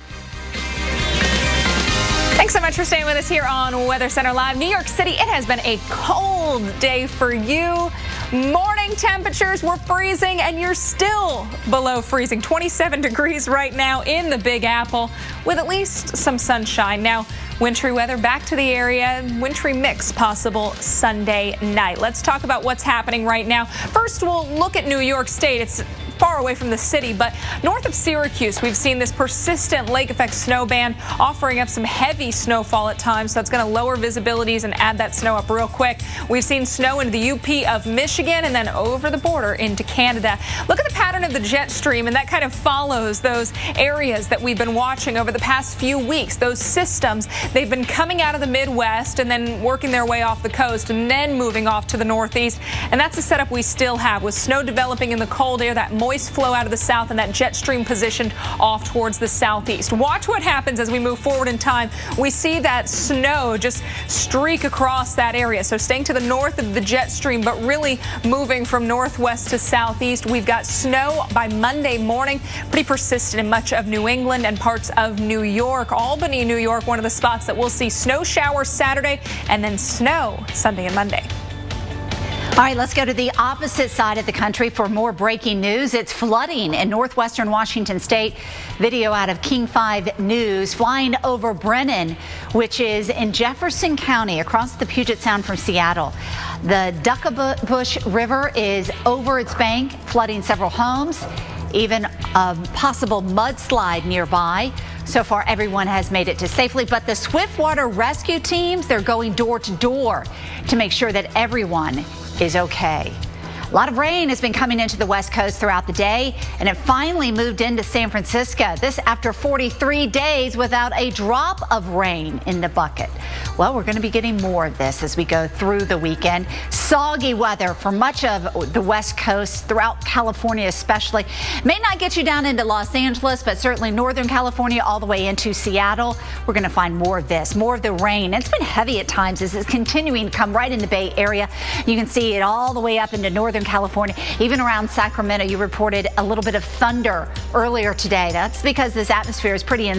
Thanks so much for staying with us here on Weather Center Live. New York City, it has been a cold day for you. Morning temperatures were freezing, and you're still below freezing. 27 degrees right now in the Big Apple with at least some sunshine. Now, wintry weather back to the area. Wintry mix possible Sunday night. Let's talk about what's happening right now. First, we'll look at New York State. It's far away from the city, but north of Syracuse, we've seen this persistent lake effect snow band offering up some heavy snowfall at times, so it's going to lower visibilities and add that snow up real quick. We've seen snow into the UP of Michigan. Michigan and then over the border into Canada. Look at the pattern of the jet stream, and that kind of follows those areas that we've been watching over the past few weeks. Those systems, they've been coming out of the Midwest and then working their way off the coast and then moving off to the Northeast. And that's the setup we still have, with snow developing in the cold air, that moist flow out of the south, and that jet stream positioned off towards the southeast. Watch what happens as we move forward in time. We see that snow just streak across that area. So staying to the north of the jet stream, but really moving from northwest to southeast. We've got snow by Monday morning, pretty persistent in much of New England and parts of New York. Albany, New York, one of the spots that we'll see snow showers Saturday and then snow Sunday and Monday. All right, let's go to the opposite side of the country for more breaking news. It's flooding in northwestern Washington state. Video out of King 5 News flying over Brennan, which is in Jefferson County across the Puget Sound from Seattle. The Duckabush River is over its bank, flooding several homes, even a possible mudslide nearby. So far, everyone has made it to safely, but the Swiftwater rescue teams, they're going door to door to make sure that everyone is okay. A lot of rain has been coming into the West Coast throughout the day, and it finally moved into San Francisco. This after 43 days without a drop of rain in the bucket. Well, we're going to be getting more of this as we go through the weekend. Soggy weather for much of the West Coast, throughout California especially. May not get you down into Los Angeles, but certainly Northern California all the way into Seattle. We're going to find more of this, more of the rain. It's been heavy at times as it's continuing to come right in the Bay Area. You can see it all the way up into Northern California, even around Sacramento. You reported a little bit of thunder earlier today. That's because this atmosphere is pretty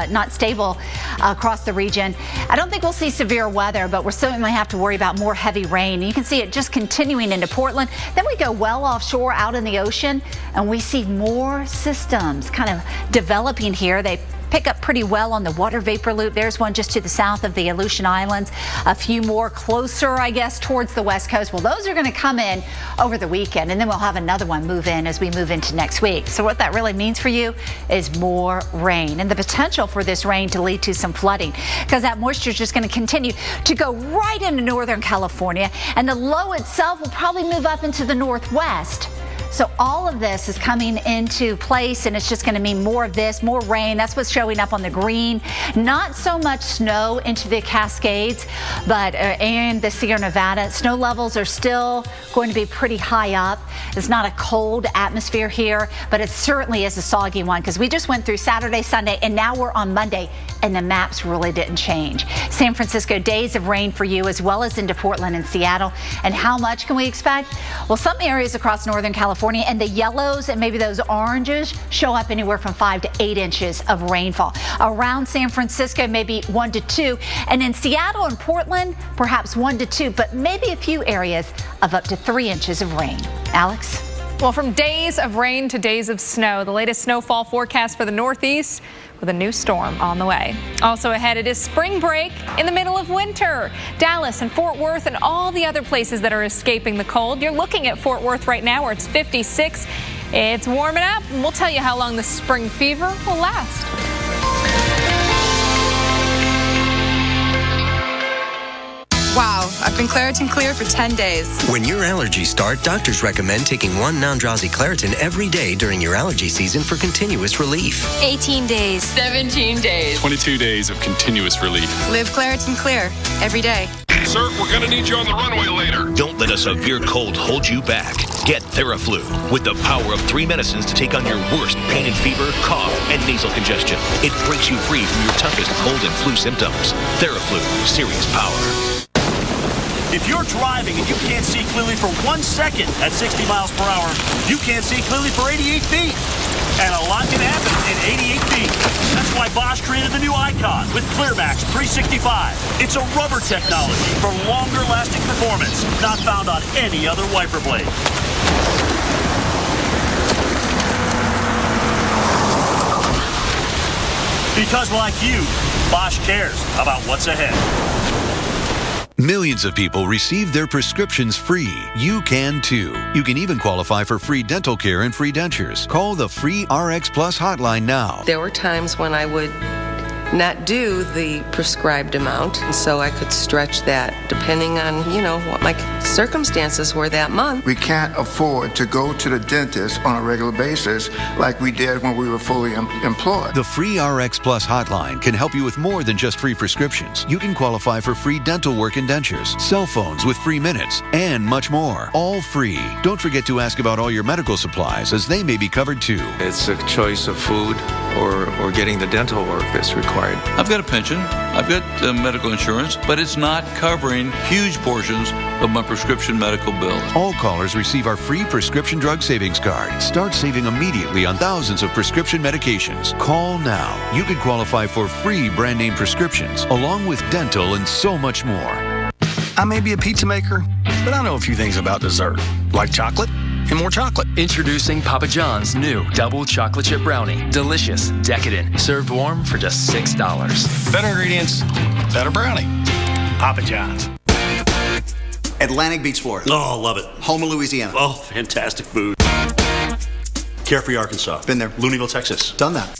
not stable across the region. I don't think we'll see severe weather, but we'll certainly have to worry about more heavy rain. You can see it just continuing into Portland. Then we go well offshore out in the ocean, and we see more systems kind of developing here. They pick up pretty well on the water vapor loop. There's one just to the south of the Aleutian Islands. A few more closer, I guess, towards the West Coast. Well, those are going to come in over the weekend, and then we'll have another one move in as we move into next week. So what that really means for you is more rain, and the potential for this rain to lead to some flooding, because that moisture is just going to continue to go right into Northern California, and the low itself will probably move up into the northwest. So all of this is coming into place, and it's just going to mean more of this, more rain. That's what's showing up on the green. Not so much snow into the Cascades, but and the Sierra Nevada. Snow levels are still going to be pretty high up. It's not a cold atmosphere here, but it certainly is a soggy one, because we just went through Saturday, Sunday, and now we're on Monday, and the maps really didn't change. San Francisco, days of rain for you, as well as into Portland and Seattle. And how much can we expect? Well, some areas across Northern California, and the yellows and maybe those oranges show up anywhere from 5 to 8 inches of rainfall. Around San Francisco, maybe 1 to 2. And in Seattle and Portland, perhaps 1 to 2, but maybe a few areas of up to 3 inches of rain. Alex? Well, from days of rain to days of snow, the latest snowfall forecast for the Northeast with a new storm on the way. Also ahead, it is spring break in the middle of winter. Dallas and Fort Worth and all the other places that are escaping the cold. You're looking at Fort Worth right now, where it's 56. It's warming up, and we'll tell you how long the spring fever will last. Wow, I've been Claritin Clear for 10 days. When your allergies start, doctors recommend taking 1 non-drowsy Claritin every day during your allergy season for continuous relief. 18 days. 17 days. 22 days of continuous relief. Live Claritin Clear every day. Sir, we're gonna need you on the runway later. Don't let a severe cold hold you back. Get Theraflu, with the power of 3 medicines to take on your worst pain and fever, cough, and nasal congestion. It breaks you free from your toughest cold and flu symptoms. Theraflu, serious power. If you're driving and you can't see clearly for 1 second at 60 miles per hour, you can't see clearly for 88 feet. And a lot can happen in 88 feet. That's why Bosch created the new Icon with ClearMax 365. It's a rubber technology for longer lasting performance, not found on any other wiper blade. Because like you, Bosch cares about what's ahead. Millions of people receive their prescriptions free. You can too. You can even qualify for free dental care and free dentures. Call the free RX Plus hotline now. There were times when I would not do the prescribed amount, and so I could stretch that depending on, what my circumstances were that month. We can't afford to go to the dentist on a regular basis like we did when we were fully employed. The free RX Plus hotline can help you with more than just free prescriptions. You can qualify for free dental work indentures, cell phones with free minutes, and much more. All free. Don't forget to ask about all your medical supplies, as they may be covered too. It's a choice of food or getting the dental work that's required. I've got a pension, I've got medical insurance, but it's not covering huge portions of my prescription medical bills. All callers receive our free prescription drug savings card. Start saving immediately on thousands of prescription medications. Call now. You could qualify for free brand name prescriptions, along with dental and so much more. I may be a pizza maker, but I know a few things about dessert, like chocolate and more chocolate. Introducing Papa John's new double chocolate chip brownie. Delicious, decadent, served warm for just $6. Better ingredients, better brownie. Papa John's. Atlantic Beach, Florida. Oh, love it. Houma, Louisiana. Oh, fantastic food. Carefree, Arkansas. Been there. Looneyville, Texas. Done that.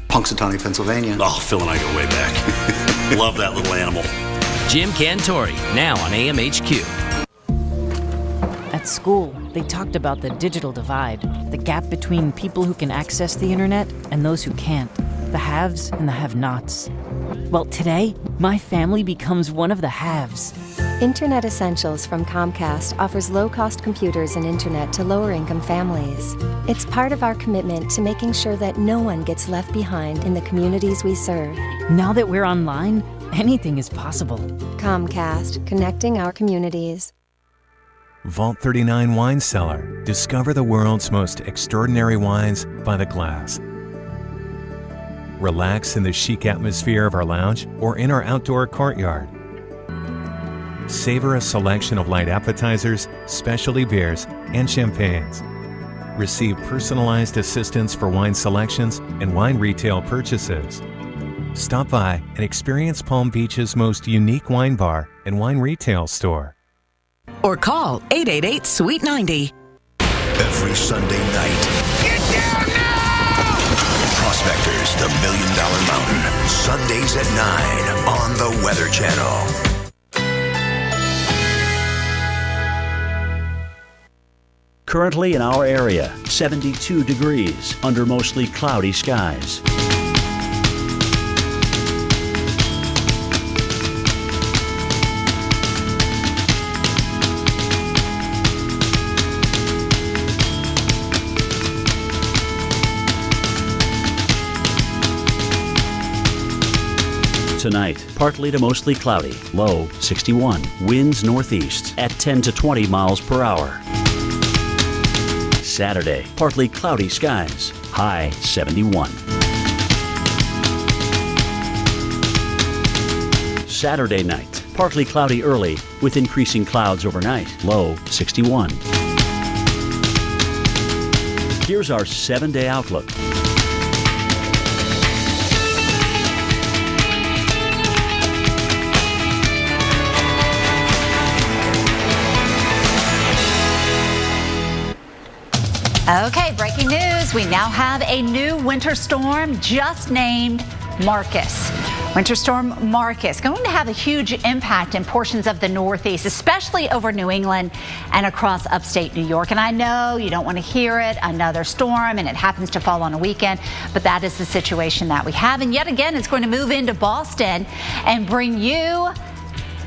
Punxsutawney, Pennsylvania. Oh, Phil and I go way back. Love that little animal. Jim Cantori, now on AMHQ. At school, they talked about the digital divide, the gap between people who can access the internet and those who can't, the haves and the have-nots. Well, today, my family becomes one of the haves. Internet Essentials from Comcast offers low-cost computers and internet to lower-income families. It's part of our commitment to making sure that no one gets left behind in the communities we serve. Now that we're online, anything is possible. Comcast, connecting our communities. Vault 39 Wine Cellar. Discover the world's most extraordinary wines by the glass. Relax in the chic atmosphere of our lounge or in our outdoor courtyard. Savor a selection of light appetizers, specialty beers, and champagnes. Receive personalized assistance for wine selections and wine retail purchases. Stop by and experience Palm Beach's most unique wine bar and wine retail store. Or call 888-SWEET-90. Every Sunday night. Get down now! Prospectors, the $1 Million Mountain. Sundays at 9 on the Weather Channel. Currently in our area, 72 degrees under mostly cloudy skies. Tonight, partly to mostly cloudy, low 61. Winds northeast at 10 to 20 miles per hour. Saturday, partly cloudy skies, high 71. Saturday night, partly cloudy early with increasing clouds overnight, low 61. Here's our 7-day outlook. Okay, breaking news. We now have a new winter storm just named Marcus. Winter Storm Marcus going to have a huge impact in portions of the Northeast, especially over New England and across upstate New York. And I know you don't want to hear it, another storm, and it happens to fall on a weekend, but that is the situation that we have. And yet again, it's going to move into Boston and bring you,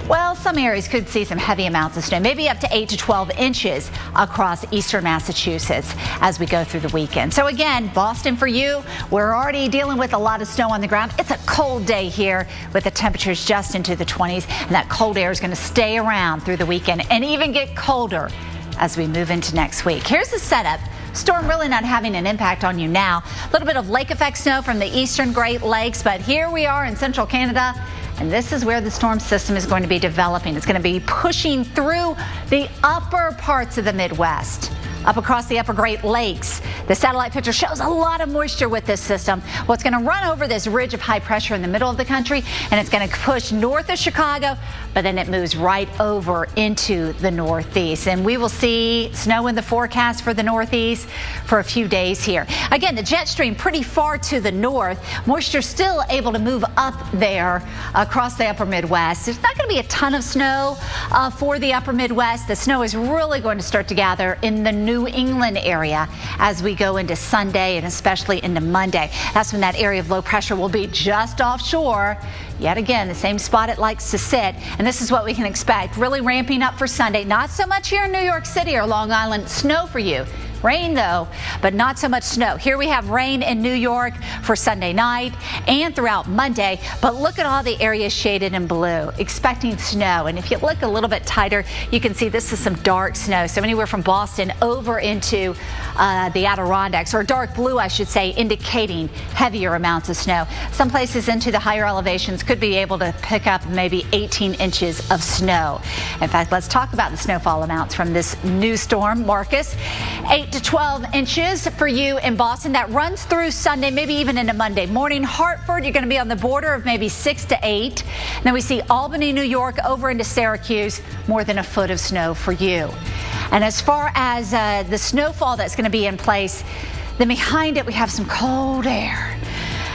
well, some areas could see some heavy amounts of snow, maybe up to 8 to 12 inches across eastern Massachusetts as we go through the weekend. So again, Boston for you, we're already dealing with a lot of snow on the ground. It's a cold day here with the temperatures just into the 20s, and that cold air is going to stay around through the weekend and even get colder as we move into next week. Here's the setup. Storm really not having an impact on you now. A little bit of lake effect snow from the eastern Great Lakes, but here we are in central Canada. And this is where the storm system is going to be developing. It's going to be pushing through the upper parts of the Midwest. up across the upper Great Lakes. The satellite picture shows a lot of moisture with this system. Well, it's going to run over this ridge of high pressure in the middle of the country, and it's going to push north of Chicago, but then it moves right over into the Northeast. And we will see snow in the forecast for the Northeast for a few days here. Again, the jet stream pretty far to the north. Moisture still able to move up there across the upper Midwest. There's not going to be a ton of snow for the upper Midwest. The snow is really going to start to gather in the New England area as we go into Sunday and especially into Monday. That's when that area of low pressure will be just offshore. Yet again, the same spot it likes to sit. And this is what we can expect. Really ramping up for Sunday. Not so much here in New York City or Long Island. Snow for you. Rain though, but not so much snow. Here we have rain in New York for Sunday night and throughout Monday, but look at all the areas shaded in blue, expecting snow. And if you look a little bit tighter, you can see this is some dark snow. So anywhere from Boston over into the Adirondacks, or dark blue, I should say, indicating heavier amounts of snow. Some places into the higher elevations could be able to pick up maybe 18 inches of snow. In fact, let's talk about the snowfall amounts from this new storm, Marcus. 8 to 12 inches for you in Boston. That runs through Sunday, maybe even into Monday morning. Hartford, you're going to be on the border of maybe 6 to 8. Then we see Albany, New York, over into Syracuse, more than a foot of snow for you. And as far as the snowfall that's going to be in place, then behind it we have some cold air.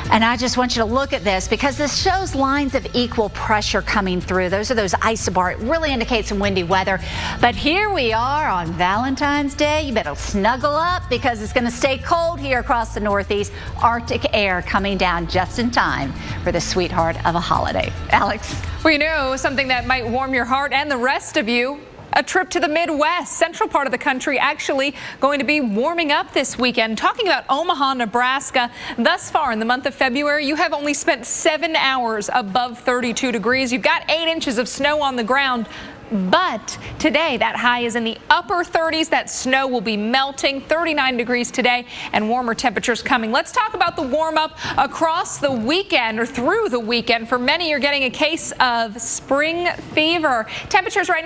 And I just want you to look at this because this shows lines of equal pressure coming through. Those are those isobar. It really indicates some windy weather. But here we are on Valentine's Day. You better snuggle up because it's going to stay cold here across the Northeast. Arctic air coming down just in time for the sweetheart of a holiday. Alex. Well, you know, something that might warm your heart and the rest of you. A trip to the Midwest, central part of the country, actually going to be warming up this weekend. Talking about Omaha, Nebraska, thus far in the month of February, you have only spent 7 hours above 32 degrees. You've got 8 inches of snow on the ground. But today, that high is in the upper 30s. That snow will be melting. 39 degrees today and warmer temperatures coming. Let's talk about the warm up across the weekend or through the weekend. For many, you're getting a case of spring fever. Temperatures right now